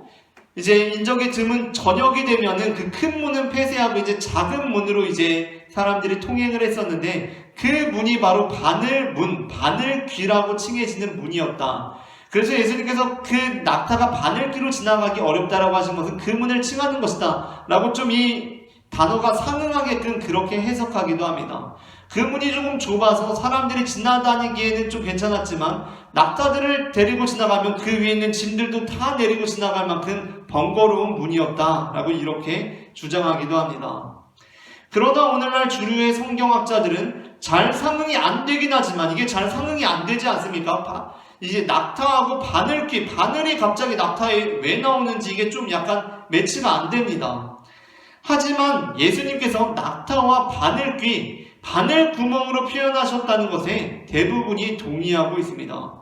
이제 인적이 드문 저녁이 되면은 그 큰 문은 폐쇄하고 이제 작은 문으로 이제 사람들이 통행을 했었는데 그 문이 바로 바늘문, 바늘귀라고 칭해지는 문이었다. 그래서 예수님께서 그 낙타가 바늘귀로 지나가기 어렵다라고 하신 것은 그 문을 칭하는 것이다 라고 좀 이 단어가 상응하게끔 그렇게 해석하기도 합니다. 그 문이 조금 좁아서 사람들이 지나다니기에는 좀 괜찮았지만 낙타들을 데리고 지나가면 그 위에 있는 짐들도 다 내리고 지나갈 만큼 번거로운 문이었다라고 이렇게 주장하기도 합니다. 그러나 오늘날 주류의 성경학자들은 잘 상응이 안 되긴 하지만 이게 잘 상응이 안 되지 않습니까? 이제 낙타하고 바늘이 갑자기 낙타에 왜 나오는지 이게 좀 약간 매치가 안 됩니다. 하지만 예수님께서 낙타와 바늘 구멍으로 표현하셨다는 것에 대부분이 동의하고 있습니다.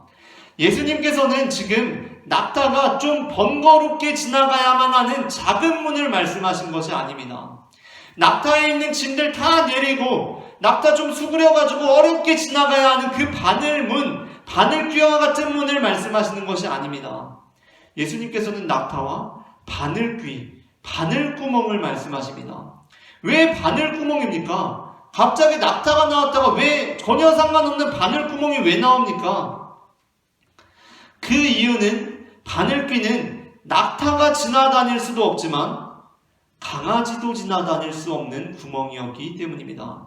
예수님께서는 지금 낙타가 좀 번거롭게 지나가야만 하는 작은 문을 말씀하신 것이 아닙니다. 낙타에 있는 짐들 다 내리고 낙타 좀 수그려가지고 어렵게 지나가야 하는 그 바늘귀와 같은 문을 말씀하시는 것이 아닙니다. 예수님께서는 낙타와 바늘구멍을 말씀하십니다. 왜 바늘구멍입니까? 갑자기 낙타가 나왔다가 왜 전혀 상관없는 바늘구멍이 왜 나옵니까? 그 이유는 바늘귀는 낙타가 지나다닐 수도 없지만 강아지도 지나다닐 수 없는 구멍이었기 때문입니다.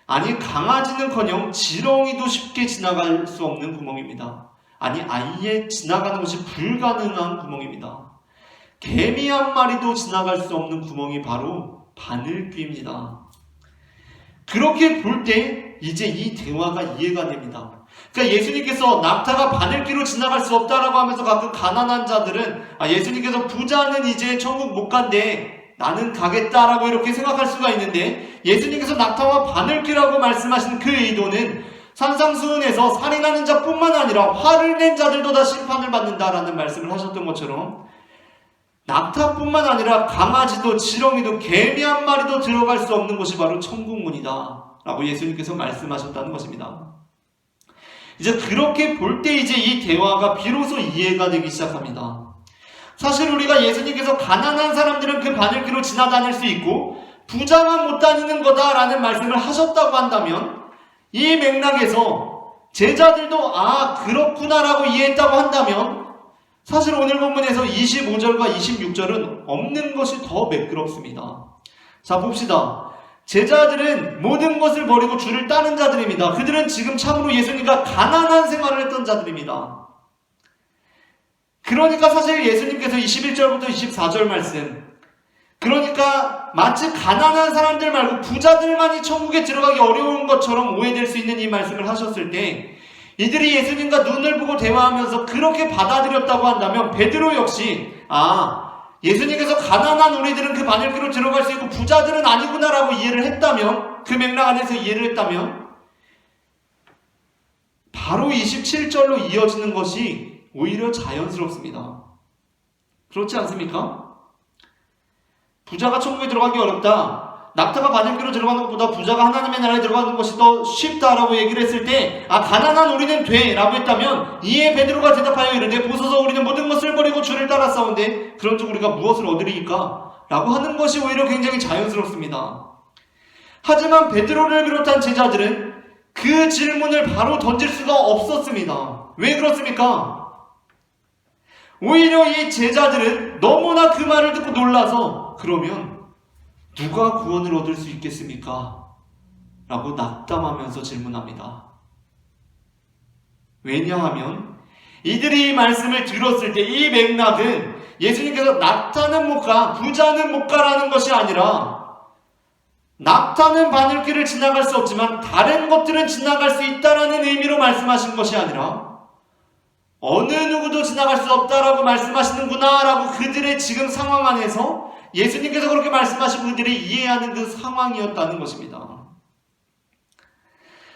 아니, 강아지는커녕 지렁이도 쉽게 지나갈 수 없는 구멍입니다. 아니, 아예 지나가는 것이 불가능한 구멍입니다. 개미 한 마리도 지나갈 수 없는 구멍이 바로 바늘귀입니다. 그렇게 볼 때 이제 이 대화가 이해가 됩니다. 그러니까 예수님께서 낙타가 바늘귀로 지나갈 수 없다라고 하면서 가끔 가난한 자들은 예수님께서 부자는 이제 천국 못 간대, 나는 가겠다라고 이렇게 생각할 수가 있는데, 예수님께서 낙타와 바늘귀라고 말씀하시는 그 의도는 산상수훈에서 살인하는 자뿐만 아니라 화를 낸 자들도 다 심판을 받는다라는 말씀을 하셨던 것처럼 낙타뿐만 아니라 강아지도 지렁이도 개미 한 마리도 들어갈 수 없는 곳이 바로 천국문이다 라고 예수님께서 말씀하셨다는 것입니다. 이제 그렇게 볼 때 이제 이 대화가 비로소 이해가 되기 시작합니다. 사실 우리가 예수님께서 가난한 사람들은 그 바늘귀로 지나다닐 수 있고 부자만 못 다니는 거다라는 말씀을 하셨다고 한다면, 이 맥락에서 제자들도 그렇구나라고 이해했다고 한다면, 사실 오늘 본문에서 25절과 26절은 없는 것이 더 매끄럽습니다. 자, 봅시다. 제자들은 모든 것을 버리고 주를 따른 자들입니다. 그들은 지금 참으로 예수님과 가난한 생활을 했던 자들입니다. 그러니까 사실 예수님께서 21절부터 24절 말씀, 그러니까 마치 가난한 사람들 말고 부자들만이 천국에 들어가기 어려운 것처럼 오해될 수 있는 이 말씀을 하셨을 때, 이들이 예수님과 눈을 보고 대화하면서 그렇게 받아들였다고 한다면 베드로 역시 예수님께서 가난한 우리들은 그 바늘귀로 들어갈 수 있고 부자들은 아니구나라고 이해를 했다면, 그 맥락 안에서 이해를 했다면 바로 27절로 이어지는 것이 오히려 자연스럽습니다. 그렇지 않습니까? 부자가 천국에 들어가기 어렵다, 낙타가 바늘귀로 들어가는 것보다 부자가 하나님의 나라에 들어가는 것이 더 쉽다라고 얘기를 했을 때 가난한 우리는 돼 라고 했다면, 이에 베드로가 대답하여 이르되 보소서 우리는 모든 것을 버리고 주를 따라 싸운데 그런즉 우리가 무엇을 얻으리이까? 라고 하는 것이 오히려 굉장히 자연스럽습니다. 하지만 베드로를 비롯한 제자들은 그 질문을 바로 던질 수가 없었습니다. 왜 그렇습니까? 오히려 이 제자들은 너무나 그 말을 듣고 놀라서 그러면 누가 구원을 얻을 수 있겠습니까? 라고 낙담하면서 질문합니다. 왜냐하면 이들이 이 말씀을 들었을 때 이 맥락은 예수님께서 낙타는 못 가, 부자는 못 가라는 것이 아니라 낙타는 바늘길을 지나갈 수 없지만 다른 것들은 지나갈 수 있다라는 의미로 말씀하신 것이 아니라 어느 누구도 지나갈 수 없다라고 말씀하시는구나 라고 그들의 지금 상황 안에서 예수님께서 그렇게 말씀하시고 그들이 이해하는 그 상황이었다는 것입니다.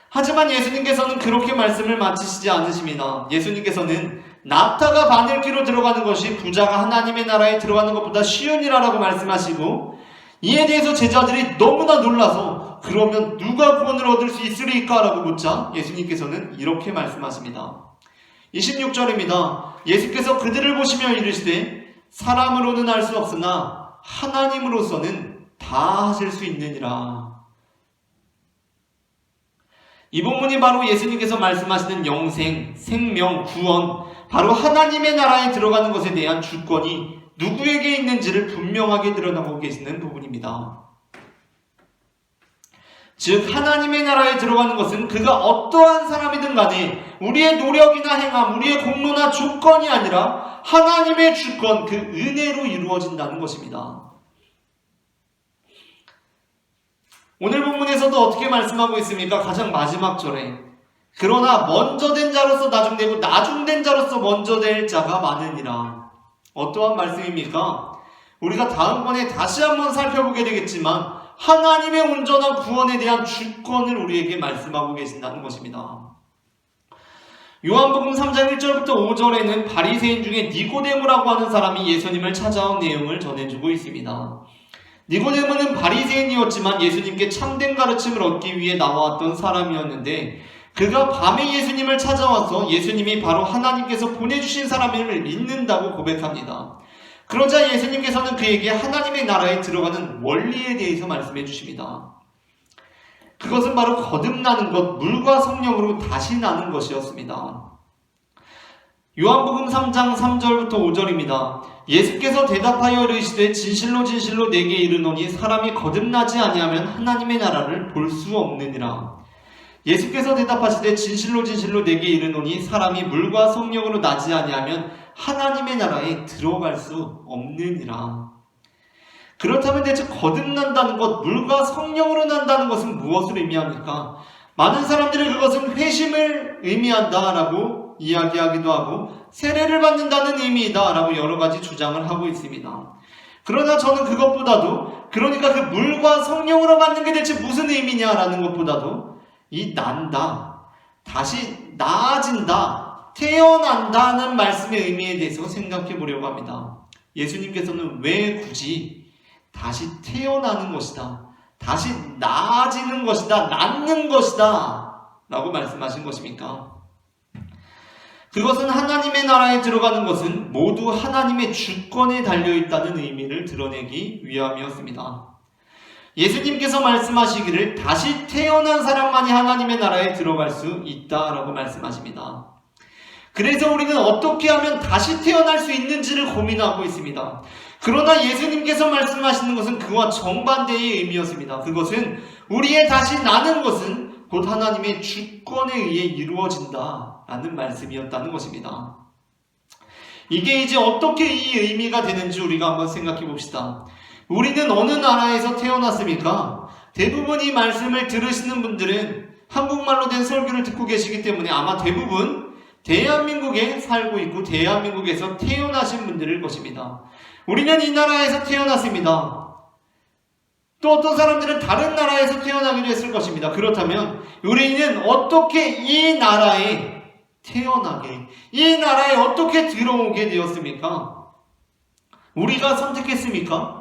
하지만 예수님께서는 그렇게 말씀을 마치시지 않으십니다. 예수님께서는 낙타가 바늘귀로 들어가는 것이 부자가 하나님의 나라에 들어가는 것보다 쉬운 일이라고 말씀하시고, 이에 대해서 제자들이 너무나 놀라서 그러면 누가 구원을 얻을 수 있으리까? 라고 묻자 예수님께서는 이렇게 말씀하십니다. 26절입니다. 예수께서 그들을 보시며 이르시되 사람으로는 할 수 없으나 하나님으로서는 다 하실 수 있느니라. 이 본문이 바로 예수님께서 말씀하시는 영생, 생명, 구원, 바로 하나님의 나라에 들어가는 것에 대한 주권이 누구에게 있는지를 분명하게 드러나고 계시는 부분입니다. 즉 하나님의 나라에 들어가는 것은 그가 어떠한 사람이든 간에 우리의 노력이나 행함, 우리의 공로나 조건이 아니라 하나님의 주권, 그 은혜로 이루어진다는 것입니다. 오늘 본문에서도 어떻게 말씀하고 있습니까? 가장 마지막 절에 그러나 먼저 된 자로서 나중되고 나중된 자로서 먼저 될 자가 많으니라. 어떠한 말씀입니까? 우리가 다음번에 다시 한번 살펴보게 되겠지만 하나님의 온전한 구원에 대한 주권을 우리에게 말씀하고 계신다는 것입니다. 요한복음 3장 1절부터 5절에는 바리새인 중에 니고데모라고 하는 사람이 예수님을 찾아온 내용을 전해주고 있습니다. 니고데모는 바리새인이었지만 예수님께 참된 가르침을 얻기 위해 나왔던 사람이었는데 그가 밤에 예수님을 찾아와서 예수님이 바로 하나님께서 보내주신 사람임을 믿는다고 고백합니다. 그러자 예수님께서는 그에게 하나님의 나라에 들어가는 원리에 대해서 말씀해 주십니다. 그것은 바로 거듭나는 것, 물과 성령으로 다시 나는 것이었습니다. 요한복음 3장 3절부터 5절입니다. 예수께서 대답하여 이르시되 진실로 진실로 내게 이르노니 사람이 거듭나지 아니하면 하나님의 나라를 볼 수 없느니라. 예수께서 대답하시되 진실로 진실로 내게 이르노니 사람이 물과 성령으로 나지 아니하면 하나님의 나라에 들어갈 수 없느니라. 그렇다면 대체 거듭난다는 것, 물과 성령으로 난다는 것은 무엇을 의미합니까? 많은 사람들이 그것은 회심을 의미한다라고 이야기하기도 하고 세례를 받는다는 의미이다라고 여러 가지 주장을 하고 있습니다. 그러나 저는 그것보다도 그러니까 그 물과 성령으로 받는 게 대체 무슨 의미냐라는 것보다도 이 난다, 다시 나아진다, 태어난다는 말씀의 의미에 대해서 생각해 보려고 합니다. 예수님께서는 왜 굳이 다시 태어나는 것이다, 다시 나아지는 것이다, 낫는 것이다 라고 말씀하신 것입니까? 그것은 하나님의 나라에 들어가는 것은 모두 하나님의 주권에 달려있다는 의미를 드러내기 위함이었습니다. 예수님께서 말씀하시기를 다시 태어난 사람만이 하나님의 나라에 들어갈 수 있다라고 말씀하십니다. 그래서 우리는 어떻게 하면 다시 태어날 수 있는지를 고민하고 있습니다. 그러나 예수님께서 말씀하시는 것은 그와 정반대의 의미였습니다. 그것은 우리의 다시 나는 것은 곧 하나님의 주권에 의해 이루어진다라는 말씀이었다는 것입니다. 이게 이제 어떻게 이 의미가 되는지 우리가 한번 생각해 봅시다. 우리는 어느 나라에서 태어났습니까? 대부분 이 말씀을 들으시는 분들은 한국말로 된 설교를 듣고 계시기 때문에 아마 대부분 대한민국에 살고 있고 대한민국에서 태어나신 분들일 것입니다. 우리는 이 나라에서 태어났습니다. 또 어떤 사람들은 다른 나라에서 태어나기도 했을 것입니다. 그렇다면 우리는 어떻게 이 나라에 태어나게, 이 나라에 어떻게 들어오게 되었습니까? 우리가 선택했습니까?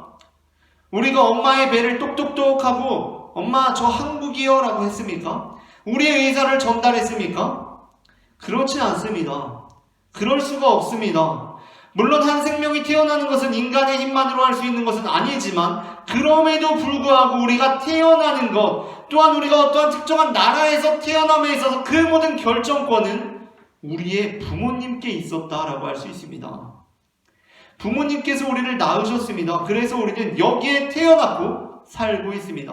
우리가 엄마의 배를 똑똑똑하고 엄마 저 한국이요 라고 했습니까? 우리의 의사를 전달했습니까? 그렇지 않습니다. 그럴 수가 없습니다. 물론 한 생명이 태어나는 것은 인간의 힘만으로 할 수 있는 것은 아니지만 그럼에도 불구하고 우리가 태어나는 것 또한 우리가 어떠한 특정한 나라에서 태어남에 있어서 그 모든 결정권은 우리의 부모님께 있었다라고 할 수 있습니다. 부모님께서 우리를 낳으셨습니다. 그래서 우리는 여기에 태어났고 살고 있습니다.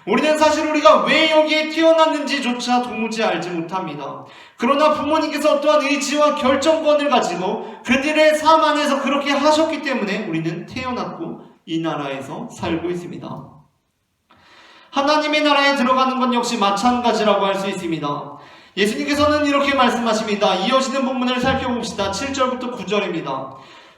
우리는 사실 우리가 왜 여기에 태어났는지조차 도무지 알지 못합니다. 그러나 부모님께서 어떠한 의지와 결정권을 가지고 그들의 삶 안에서 그렇게 하셨기 때문에 우리는 태어났고 이 나라에서 살고 있습니다. 하나님의 나라에 들어가는 건 역시 마찬가지라고 할 수 있습니다. 예수님께서는 이렇게 말씀하십니다. 이어지는 본문을 살펴봅시다. 7절부터 9절입니다.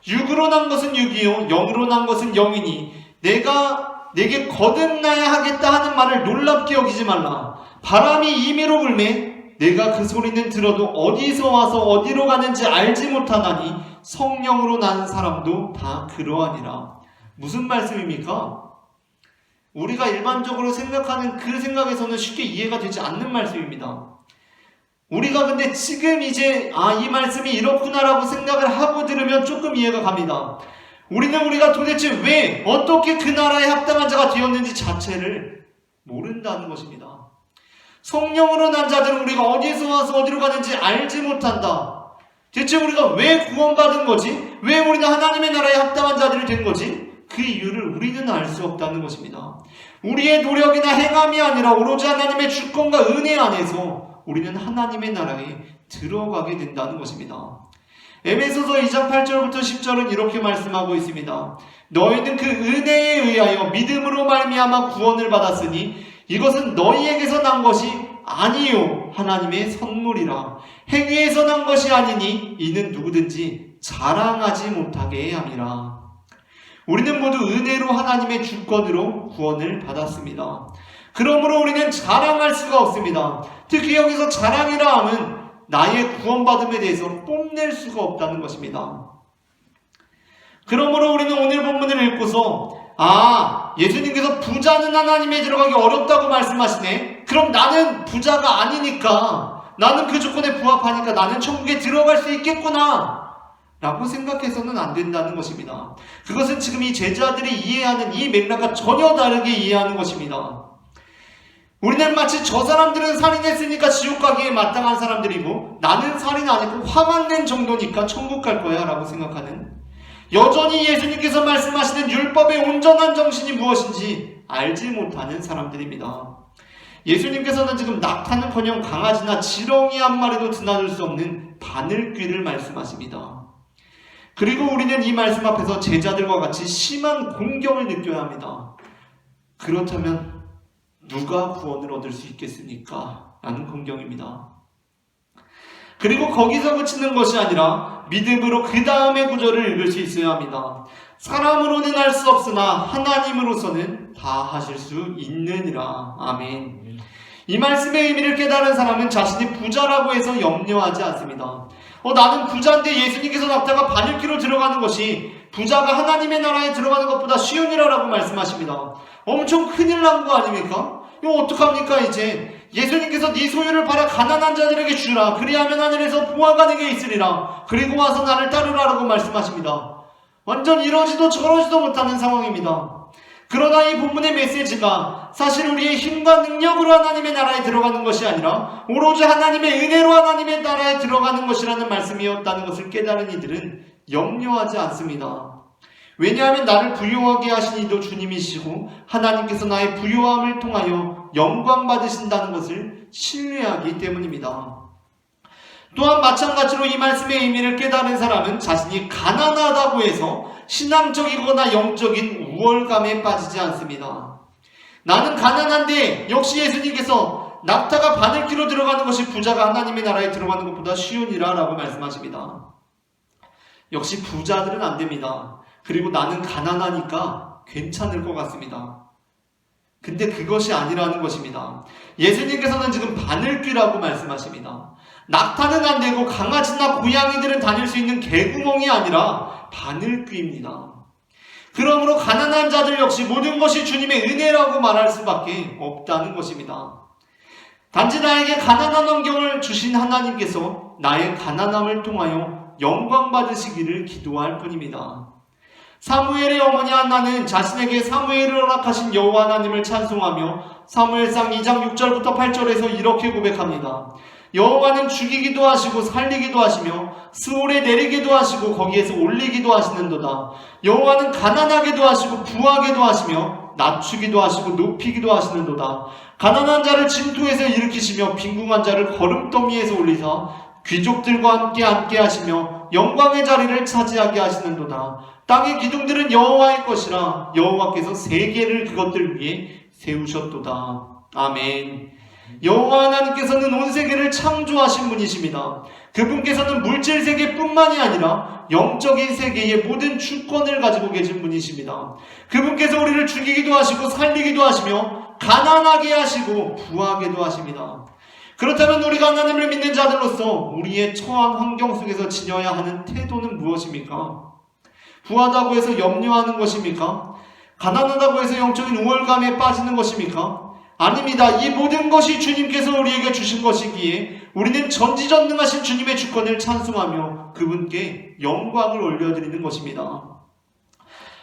육으로 난 것은 육이요 영으로 난 것은 영이니 내가 내게 거듭나야 하겠다 하는 말을 놀랍게 여기지 말라. 바람이 임의로 불매 내가 그 소리는 들어도 어디서 와서 어디로 가는지 알지 못하나니 성령으로 난 사람도 다 그러하니라. 무슨 말씀입니까? 우리가 일반적으로 생각하는 그 생각에서는 쉽게 이해가 되지 않는 말씀입니다. 우리가 근데 지금 이제 이 말씀이 이렇구나라고 생각을 하고 들으면 조금 이해가 갑니다. 우리가 도대체 왜 어떻게 그 나라에 합당한 자가 되었는지 자체를 모른다는 것입니다. 성령으로 난 자들은 우리가 어디에서 와서 어디로 가는지 알지 못한다. 대체 우리가 왜 구원받은 거지? 왜 우리는 하나님의 나라에 합당한 자들이 된 거지? 그 이유를 우리는 알 수 없다는 것입니다. 우리의 노력이나 행함이 아니라 오로지 하나님의 주권과 은혜 안에서 우리는 하나님의 나라에 들어가게 된다는 것입니다. 에베소서 2장 8절부터 10절은 이렇게 말씀하고 있습니다. 너희는 그 은혜에 의하여 믿음으로 말미암아 구원을 받았으니 이것은 너희에게서 난 것이 아니요 하나님의 선물이라. 행위에서 난 것이 아니니 이는 누구든지 자랑하지 못하게 함이라. 우리는 모두 은혜로 하나님의 주권으로 구원을 받았습니다. 그러므로 우리는 자랑할 수가 없습니다. 특히 여기서 자랑이라 함은 나의 구원받음에 대해서 뽐낼 수가 없다는 것입니다. 그러므로 우리는 오늘 본문을 읽고서 예수님께서 부자는 하나님에 들어가기 어렵다고 말씀하시네. 그럼 나는 부자가 아니니까, 나는 그 조건에 부합하니까 나는 천국에 들어갈 수 있겠구나 라고 생각해서는 안 된다는 것입니다. 그것은 지금 이 제자들이 이해하는 이 맥락과 전혀 다르게 이해하는 것입니다. 우리는 마치 저 사람들은 살인했으니까 지옥 가기에 마땅한 사람들이고 나는 살인 안 했고 화만 낸 정도니까 천국 갈 거야 라고 생각하는, 여전히 예수님께서 말씀하시는 율법의 온전한 정신이 무엇인지 알지 못하는 사람들입니다. 예수님께서는 지금 낙타는커녕 강아지나 지렁이 한 마리도 드나들 수 없는 바늘귀를 말씀하십니다. 그리고 우리는 이 말씀 앞에서 제자들과 같이 심한 공경을 느껴야 합니다. 그렇다면 누가 구원을 얻을 수 있겠습니까? 라는 공경입니다. 그리고 거기서 그치는 것이 아니라 믿음으로 그 다음의 구절을 읽을 수 있어야 합니다. 사람으로는 할 수 없으나 하나님으로서는 다 하실 수 있느니라. 아멘. 이 말씀의 의미를 깨달은 사람은 자신이 부자라고 해서 염려하지 않습니다. 나는 부자인데 예수님께서 낙타가 바늘귀로 들어가는 것이 부자가 하나님의 나라에 들어가는 것보다 쉬운 일이라고 말씀하십니다. 엄청 큰일 난 거 아닙니까? 이거 어떡합니까 이제? 예수님께서 네 소유를 팔아 가난한 자들에게 주라. 그리하면 하늘에서 보화가 내게 있으리라. 그리고 와서 나를 따르라라고 말씀하십니다. 완전 이러지도 저러지도 못하는 상황입니다. 그러나 이 본문의 메시지가 사실 우리의 힘과 능력으로 하나님의 나라에 들어가는 것이 아니라 오로지 하나님의 은혜로 하나님의 나라에 들어가는 것이라는 말씀이었다는 것을 깨달은 이들은 염려하지 않습니다. 왜냐하면 나를 부유하게 하신 이도 주님이시고 하나님께서 나의 부유함을 통하여 영광 받으신다는 것을 신뢰하기 때문입니다. 또한 마찬가지로 이 말씀의 의미를 깨달은 사람은 자신이 가난하다고 해서 신앙적이거나 영적인 우월감에 빠지지 않습니다. 나는 가난한데 역시 예수님께서 낙타가 바늘귀로 들어가는 것이 부자가 하나님의 나라에 들어가는 것보다 쉬우니라 라고 말씀하십니다. 역시 부자들은 안 됩니다. 그리고 나는 가난하니까 괜찮을 것 같습니다. 근데 그것이 아니라는 것입니다. 예수님께서는 지금 바늘귀라고 말씀하십니다. 낙타는 안 되고 강아지나 고양이들은 다닐 수 있는 개구멍이 아니라 바늘귀입니다. 그러므로 가난한 자들 역시 모든 것이 주님의 은혜라고 말할 수밖에 없다는 것입니다. 단지 나에게 가난한 환경을 주신 하나님께서 나의 가난함을 통하여 영광 받으시기를 기도할 뿐입니다. 사무엘의 어머니 한나는 자신에게 사무엘을 허락하신 여호와 하나님을 찬송하며 사무엘상 2장 6절부터 8절에서 이렇게 고백합니다. 여호와는 죽이기도 하시고 살리기도 하시며 스올에 내리기도 하시고 거기에서 올리기도 하시는도다. 여호와는 가난하게도 하시고 부하게도 하시며 낮추기도 하시고 높이기도 하시는도다. 가난한 자를 진토에서 일으키시며 빈궁한 자를 거름더미에서 올리사 귀족들과 함께 앉게 하시며 영광의 자리를 차지하게 하시는도다. 땅의 기둥들은 여호와의 것이라 여호와께서 세계를 그것들 위에 세우셨도다. 아멘. 여호와 하나님께서는 온 세계를 창조하신 분이십니다. 그분께서는 물질 세계뿐만이 아니라 영적인 세계의 모든 주권을 가지고 계신 분이십니다. 그분께서 우리를 죽이기도 하시고 살리기도 하시며 가난하게 하시고 부하게도 하십니다. 그렇다면 우리가 하나님을 믿는 자들로서 우리의 처한 환경 속에서 지녀야 하는 태도는 무엇입니까? 부하다고 해서 염려하는 것입니까? 가난하다고 해서 영적인 우월감에 빠지는 것입니까? 아닙니다. 이 모든 것이 주님께서 우리에게 주신 것이기에 우리는 전지전능하신 주님의 주권을 찬송하며 그분께 영광을 올려드리는 것입니다.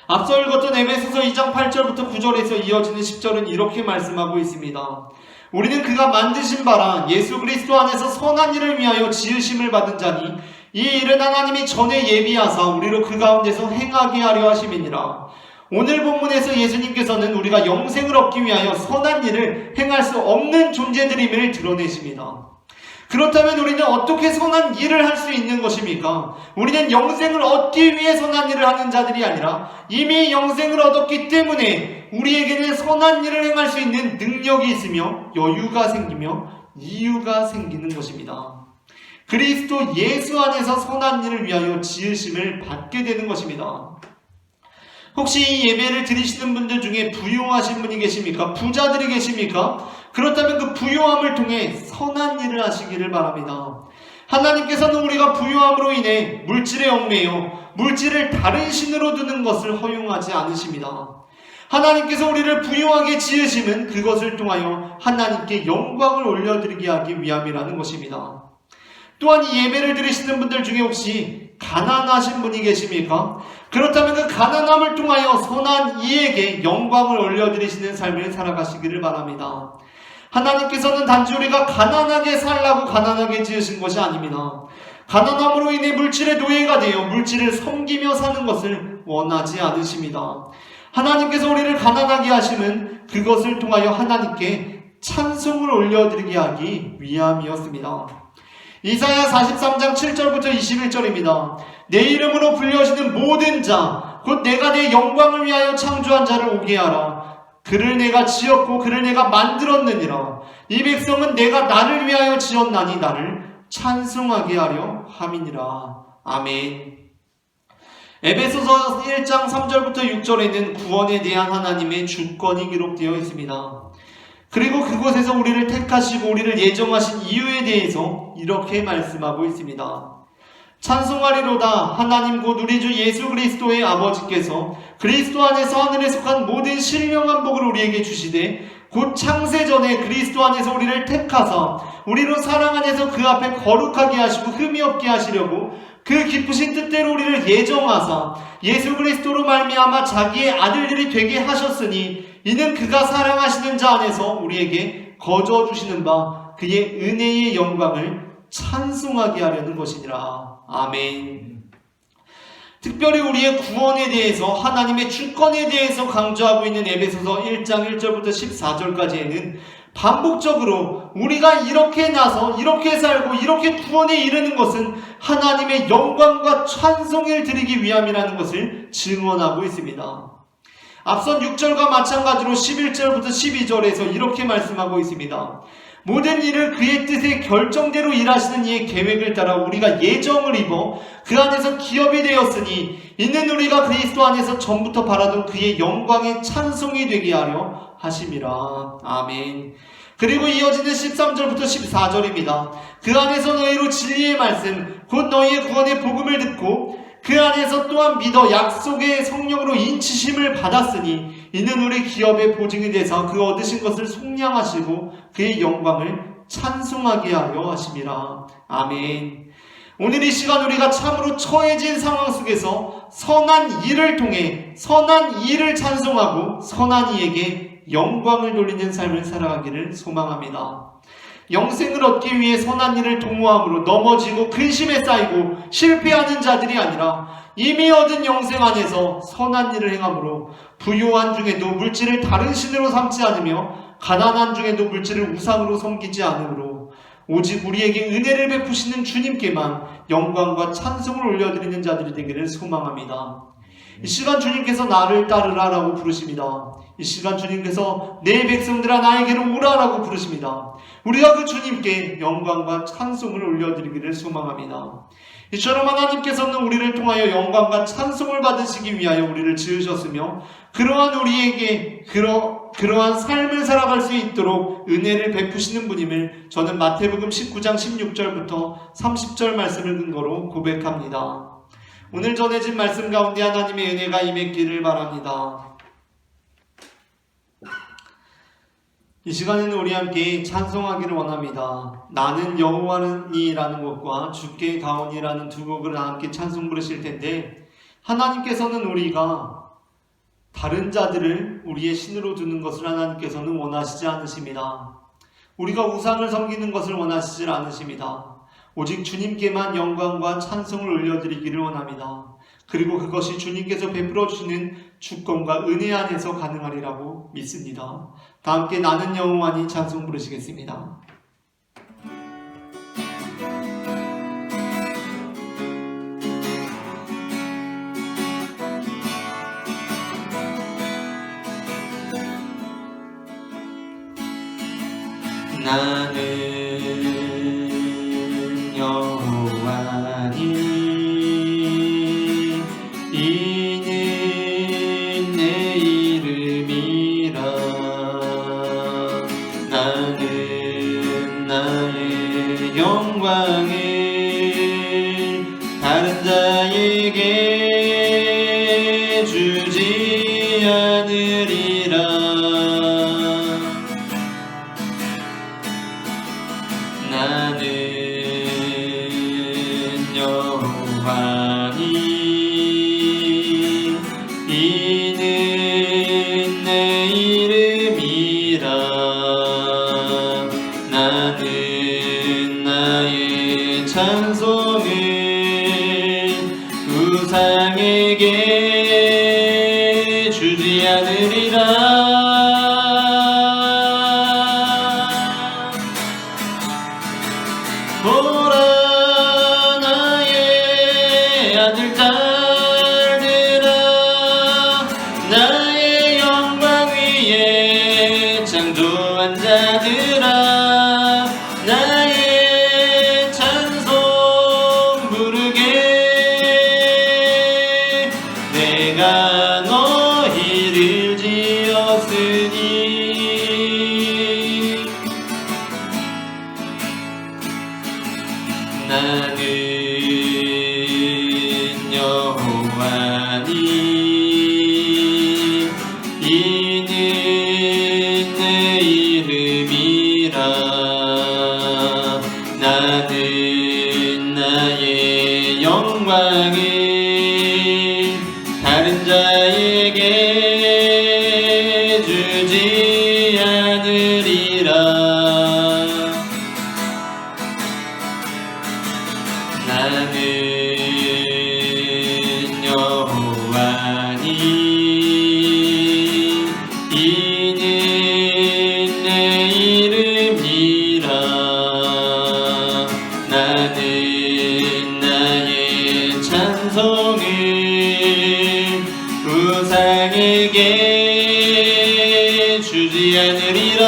앞서 읽었던 에베소서 2장 8절부터 9절에서 이어지는 10절은 이렇게 말씀하고 있습니다. 우리는 그가 만드신 바라 예수 그리스도 안에서 선한 일을 위하여 지으심을 받은 자니 이 일은 하나님이 전에 예비하사 우리로 그 가운데서 행하게 하려 하심이니라. 오늘 본문에서 예수님께서는 우리가 영생을 얻기 위하여 선한 일을 행할 수 없는 존재들임을 드러내십니다. 그렇다면 우리는 어떻게 선한 일을 할 수 있는 것입니까? 우리는 영생을 얻기 위해 선한 일을 하는 자들이 아니라 이미 영생을 얻었기 때문에 우리에게는 선한 일을 행할 수 있는 능력이 있으며 여유가 생기며 이유가 생기는 것입니다. 그리스도 예수 안에서 선한 일을 위하여 지으심을 받게 되는 것입니다. 혹시 이 예배를 드리시는 분들 중에 부유하신 분이 계십니까? 부자들이 계십니까? 그렇다면 그 부유함을 통해 선한 일을 하시기를 바랍니다. 하나님께서는 우리가 부유함으로 인해 물질에 얽매여 물질을 다른 신으로 두는 것을 허용하지 않으십니다. 하나님께서 우리를 부유하게 지으심은 그것을 통하여 하나님께 영광을 올려드리게 하기 위함이라는 것입니다. 또한 이 예배를 드리시는 분들 중에 혹시 가난하신 분이 계십니까? 그렇다면 그 가난함을 통하여 선한 이에게 영광을 올려드리시는 삶을 살아가시기를 바랍니다. 하나님께서는 단지 우리가 가난하게 살라고 가난하게 지으신 것이 아닙니다. 가난함으로 인해 물질의 노예가 되어 물질을 섬기며 사는 것을 원하지 않으십니다. 하나님께서 우리를 가난하게 하심은 그것을 통하여 하나님께 찬송을 올려드리게 하기 위함이었습니다. 이사야 43장 7절부터 21절입니다. 내 이름으로 불려지는 모든 자, 곧 내가 내 영광을 위하여 창조한 자를 오게 하라. 그를 내가 지었고 그를 내가 만들었느니라. 이 백성은 내가 나를 위하여 지었나니 나를 찬송하게 하려 함이니라. 아멘. 에베소서 1장 3절부터 6절에는 구원에 대한 하나님의 주권이 기록되어 있습니다. 그리고 그곳에서 우리를 택하시고 우리를 예정하신 이유에 대해서 이렇게 말씀하고 있습니다. 찬송하리로다. 하나님 곧 우리 주 예수 그리스도의 아버지께서 그리스도 안에서 하늘에 속한 모든 신령한 복을 우리에게 주시되 곧 창세 전에 그리스도 안에서 우리를 택하사 우리로 사랑 안에서 그 앞에 거룩하게 하시고 흠이 없게 하시려고 그 기쁘신 뜻대로 우리를 예정하사 예수 그리스도로 말미암아 자기의 아들들이 되게 하셨으니 이는 그가 사랑하시는 자 안에서 우리에게 거저 주시는 바 그의 은혜의 영광을 찬송하게 하려는 것이니라. 아멘. 특별히 우리의 구원에 대해서 하나님의 주권에 대해서 강조하고 있는 에베소서 1장 1절부터 14절까지에는 반복적으로 우리가 이렇게 나서 이렇게 살고 이렇게 구원에 이르는 것은 하나님의 영광과 찬송을 드리기 위함이라는 것을 증언하고 있습니다. 앞선 6절과 마찬가지로 11절부터 12절에서 이렇게 말씀하고 있습니다. 모든 일을 그의 뜻에 결정대로 일하시는 이의 계획을 따라 우리가 예정을 입어 그 안에서 기업이 되었으니 이는 우리가 그리스도 안에서 전부터 바라던 그의 영광의 찬송이 되게 하려 하심이라. 아멘. 그리고 이어지는 13절부터 14절입니다. 그 안에서 너희로 진리의 말씀 곧 너희의 구원의 복음을 듣고 그 안에서 또한 믿어 약속의 성령으로 인치심을 받았으니 이는 우리 기업의 보증이 되사 그 얻으신 것을 속량하시고 그의 영광을 찬송하게 하려 하심이라. 아멘. 오늘 이 시간 우리가 참으로 처해진 상황 속에서 선한 일을 통해 선한 일을 찬송하고 선한 이에게 영광을 돌리는 삶을 살아가기를 소망합니다. 영생을 얻기 위해 선한 일을 도모함으로 넘어지고 근심에 쌓이고 실패하는 자들이 아니라 이미 얻은 영생 안에서 선한 일을 행함으로 부유한 중에도 물질을 다른 신으로 삼지 않으며 가난한 중에도 물질을 우상으로 섬기지 않으므로 오직 우리에게 은혜를 베푸시는 주님께만 영광과 찬송을 올려드리는 자들이 되기를 소망합니다. 이 시간 주님께서 나를 따르라 라고 부르십니다. 이 시간 주님께서 내 백성들아 나에게로 오라 라고 부르십니다. 우리가 그 주님께 영광과 찬송을 올려드리기를 소망합니다. 이처럼 하나님께서는 우리를 통하여 영광과 찬송을 받으시기 위하여 우리를 지으셨으며 그러한 우리에게 그러한 삶을 살아갈 수 있도록 은혜를 베푸시는 분임을 저는 마태복음 19장 16절부터 30절 말씀을 근거로 고백합니다. 오늘 전해진 말씀 가운데 하나님의 은혜가 임했기를 바랍니다. 이 시간에는 우리 함께 찬송하기를 원합니다. 나는 여호와니라는 것과 주께 가오니라는 두 곡을 함께 찬송 부르실 텐데 하나님께서는 우리가 다른 자들을 우리의 신으로 두는 것을 하나님께서는 원하시지 않으십니다. 우리가 우상을 섬기는 것을 원하시지 않으십니다. 오직 주님께만 영광과 찬송을 올려드리기를 원합니다. 그리고 그것이 주님께서 베풀어 주시는 주권과 은혜 안에서 가능하리라고 믿습니다. 다 함께 나는 여호와니 찬송 부르시겠습니다. 나는 여호와니 이는 내 이름이라. 나는 나의 영광을 다른 자에게 주지 않으리라. 나는 여호와니 이는 내 이름이라. 나는 나의 찬송을 우상에게 주지 않으리라. 보라 나의 아들 딸들아, 나의 영광 위에 창조한 자들아, 나의 찬송 부르게. 내가 너희를 지었으니 나는 여호와니 이는 내 이름이라. 나는 나의 영광을 다른 자에게 주지 않으리라. 나는 여호와니 이는 내 이름이라. 나는 나의 찬송을 우상에게 주지 않으리라.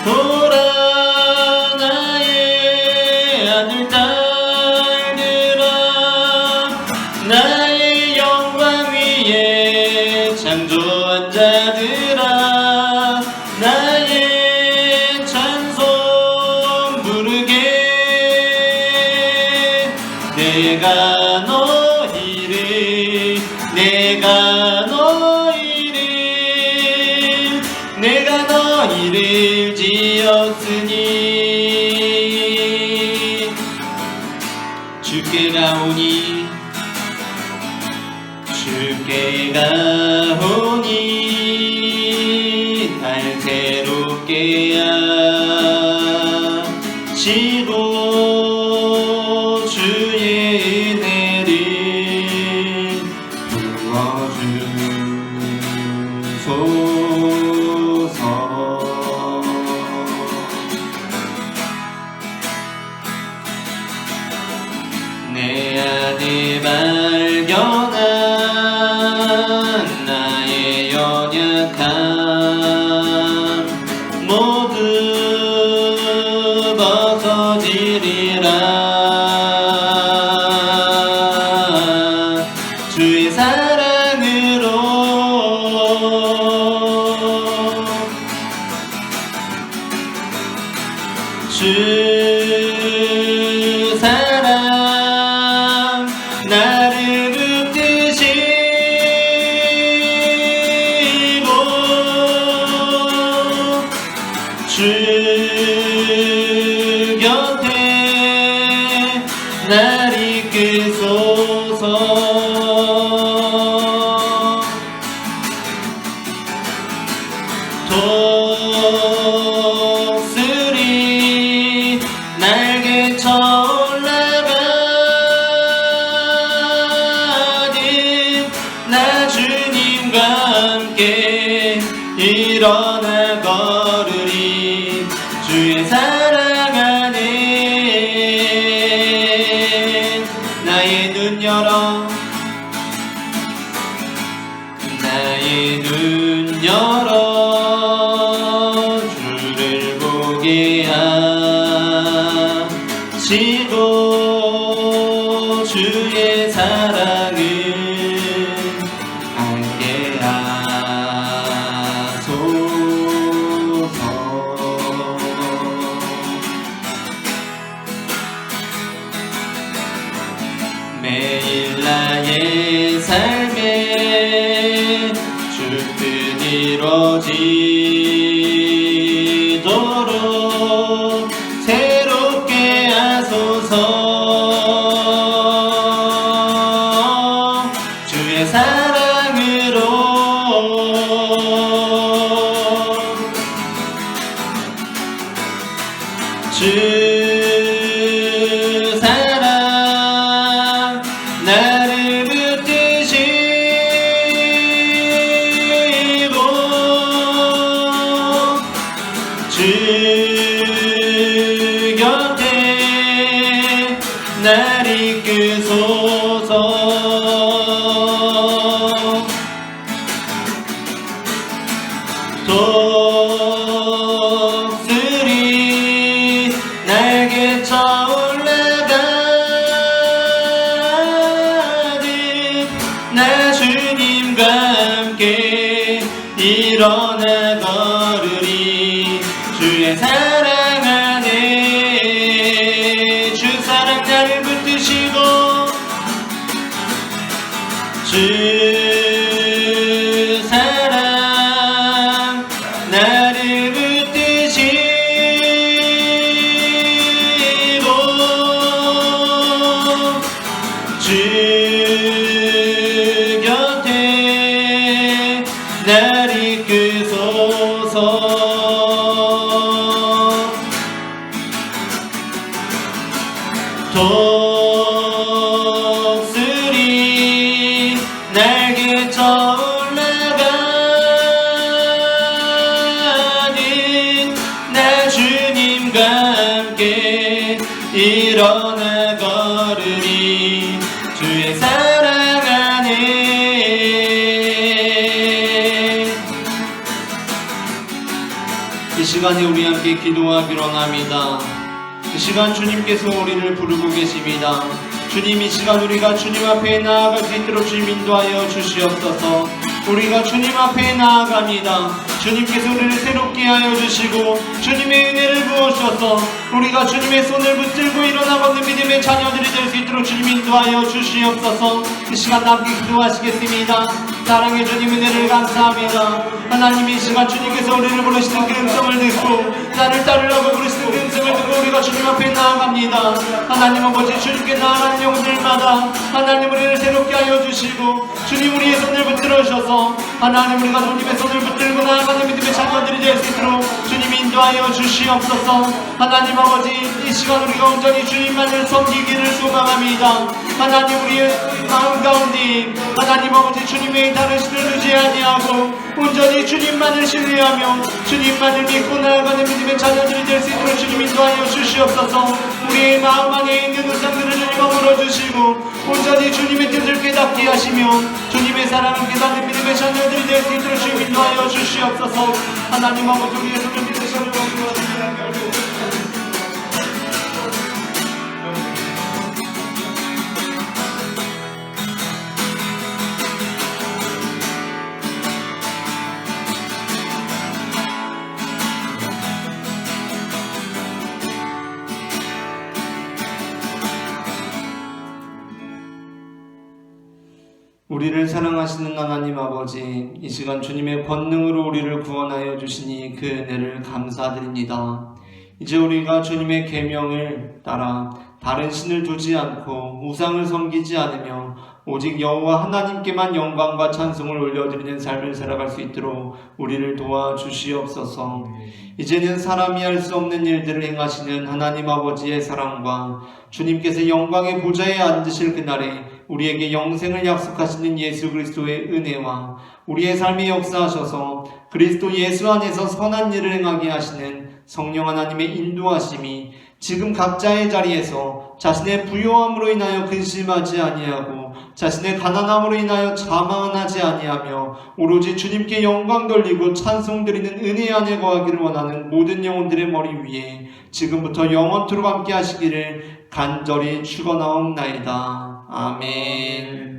보라 나의 아들 딸들아, 나의 영광 위에 창조한 자들아, 나의 찬송 부르게. 내가 너희를 지었으니 주께 가오니 날 새롭게 하시고 주의 은혜를 부어주소서. 내 안에 발견한 나의 연약함 모두 벗어지리라. 주의 사랑으로 주 사랑 나를 붙드시고 일어나 걸으리 주의 사랑 안에 나의 눈 열어 나의 눈 열어 주를 보게 하시고 주의 사랑을 알게 하소서. 매일 나의 삶에 주 뜻 이루어지도록 새롭게 하소서. 주의 사랑으로 주 사랑 나를 붙드시고 주 곁에 날 이끄소서. 독수리 날개쳐 올라가듯 나 주님과 함께 일어나 걸으리 주의 사랑 안에 주 사랑 나를 붙드시고 주 사랑 나를 붙드시고 주 곁에 날 이끄소서. 독수리 날개쳐 올라가듯 나 주님과 함께 일어나 걸으리 주의 사랑 안에. 이 시간에 우리 함께 기도하기로 합니다. 이 시간 주님께서 우리를 부르고 계십니다. 주님, 이 시간 우리가 주님 앞에 나아갈 수 있도록 주님 인도하여 주시옵소서. 우리가 주님 앞에 나아갑니다. 주님께서 우리를 새롭게 하여 주시고 주님의 은혜를 부으셔서 우리가 주님의 손을 붙들고 일어나 걷는 믿음의 자녀들이 될 수 있도록 주님 인도하여 주시옵소서. 이 시간 함께 기도하시겠습니다. 사랑의 주님 은혜를 감사합니다. 하나님, 이 시간 주님께서 우리를 부르시는 그 음성을 듣고 나를 따르라고 부르시는 그 음성을 듣고 우리가 주님 앞에 나아갑니다. 하나님 아버지, 주님께 나아가는 영혼들마다 하나님 우리를 새롭게 하여 주시고 주님 우리의 손을 붙들어 주셔서 하나님 우리가 주님의 손을 붙들고 나아가는 믿음의 자녀들이 될 수 있도록 주님 인도하여 주시옵소서. 하나님 아버지, 이 시간 우리가 온전히 주님만을 섬기기를 소망합니다. 하나님 우리의 마음 가운데 하나님 아버지 주님의 다른 신을 두지 아니하고 온전히 주님만을 신뢰하며 주님만을 믿고 나아가는 믿음의 자녀들이 될 수 있도록 주님 인도하여 주시옵소서. 우리의 마음 안에 있는 우상들을 주님 아물어 주시고 온전히 주님의 뜻을 깨닫게 하시며 주님의 사랑을 깨닫는 믿음의 자녀들이 될 수 있도록 주님 인도하여 주시옵소서. 하나님 아버지, 우리의 손을 믿으시고 우리를 사랑하시는 하나님 아버지, 이 시간 주님의 권능으로 우리를 구원하여 주시니 그 은혜를 감사드립니다. 이제 우리가 주님의 계명을 따라 다른 신을 두지 않고 우상을 섬기지 않으며 오직 여호와 하나님께만 영광과 찬송을 올려드리는 삶을 살아갈 수 있도록 우리를 도와주시옵소서. 이제는 사람이 할 수 없는 일들을 행하시는 하나님 아버지의 사랑과 주님께서 영광의 보좌에 앉으실 그날에 우리에게 영생을 약속하시는 예수 그리스도의 은혜와 우리의 삶에 역사하셔서 그리스도 예수 안에서 선한 일을 행하게 하시는 성령 하나님의 인도하심이 지금 각자의 자리에서 자신의 부요함으로 인하여 근심하지 아니하고 자신의 가난함으로 인하여 자만하지 아니하며 오로지 주님께 영광 돌리고 찬송 드리는 은혜 안에 거하기를 원하는 모든 영혼들의 머리 위에 지금부터 영원토록 함께 하시기를 간절히 축원하옵나이다. 아멘.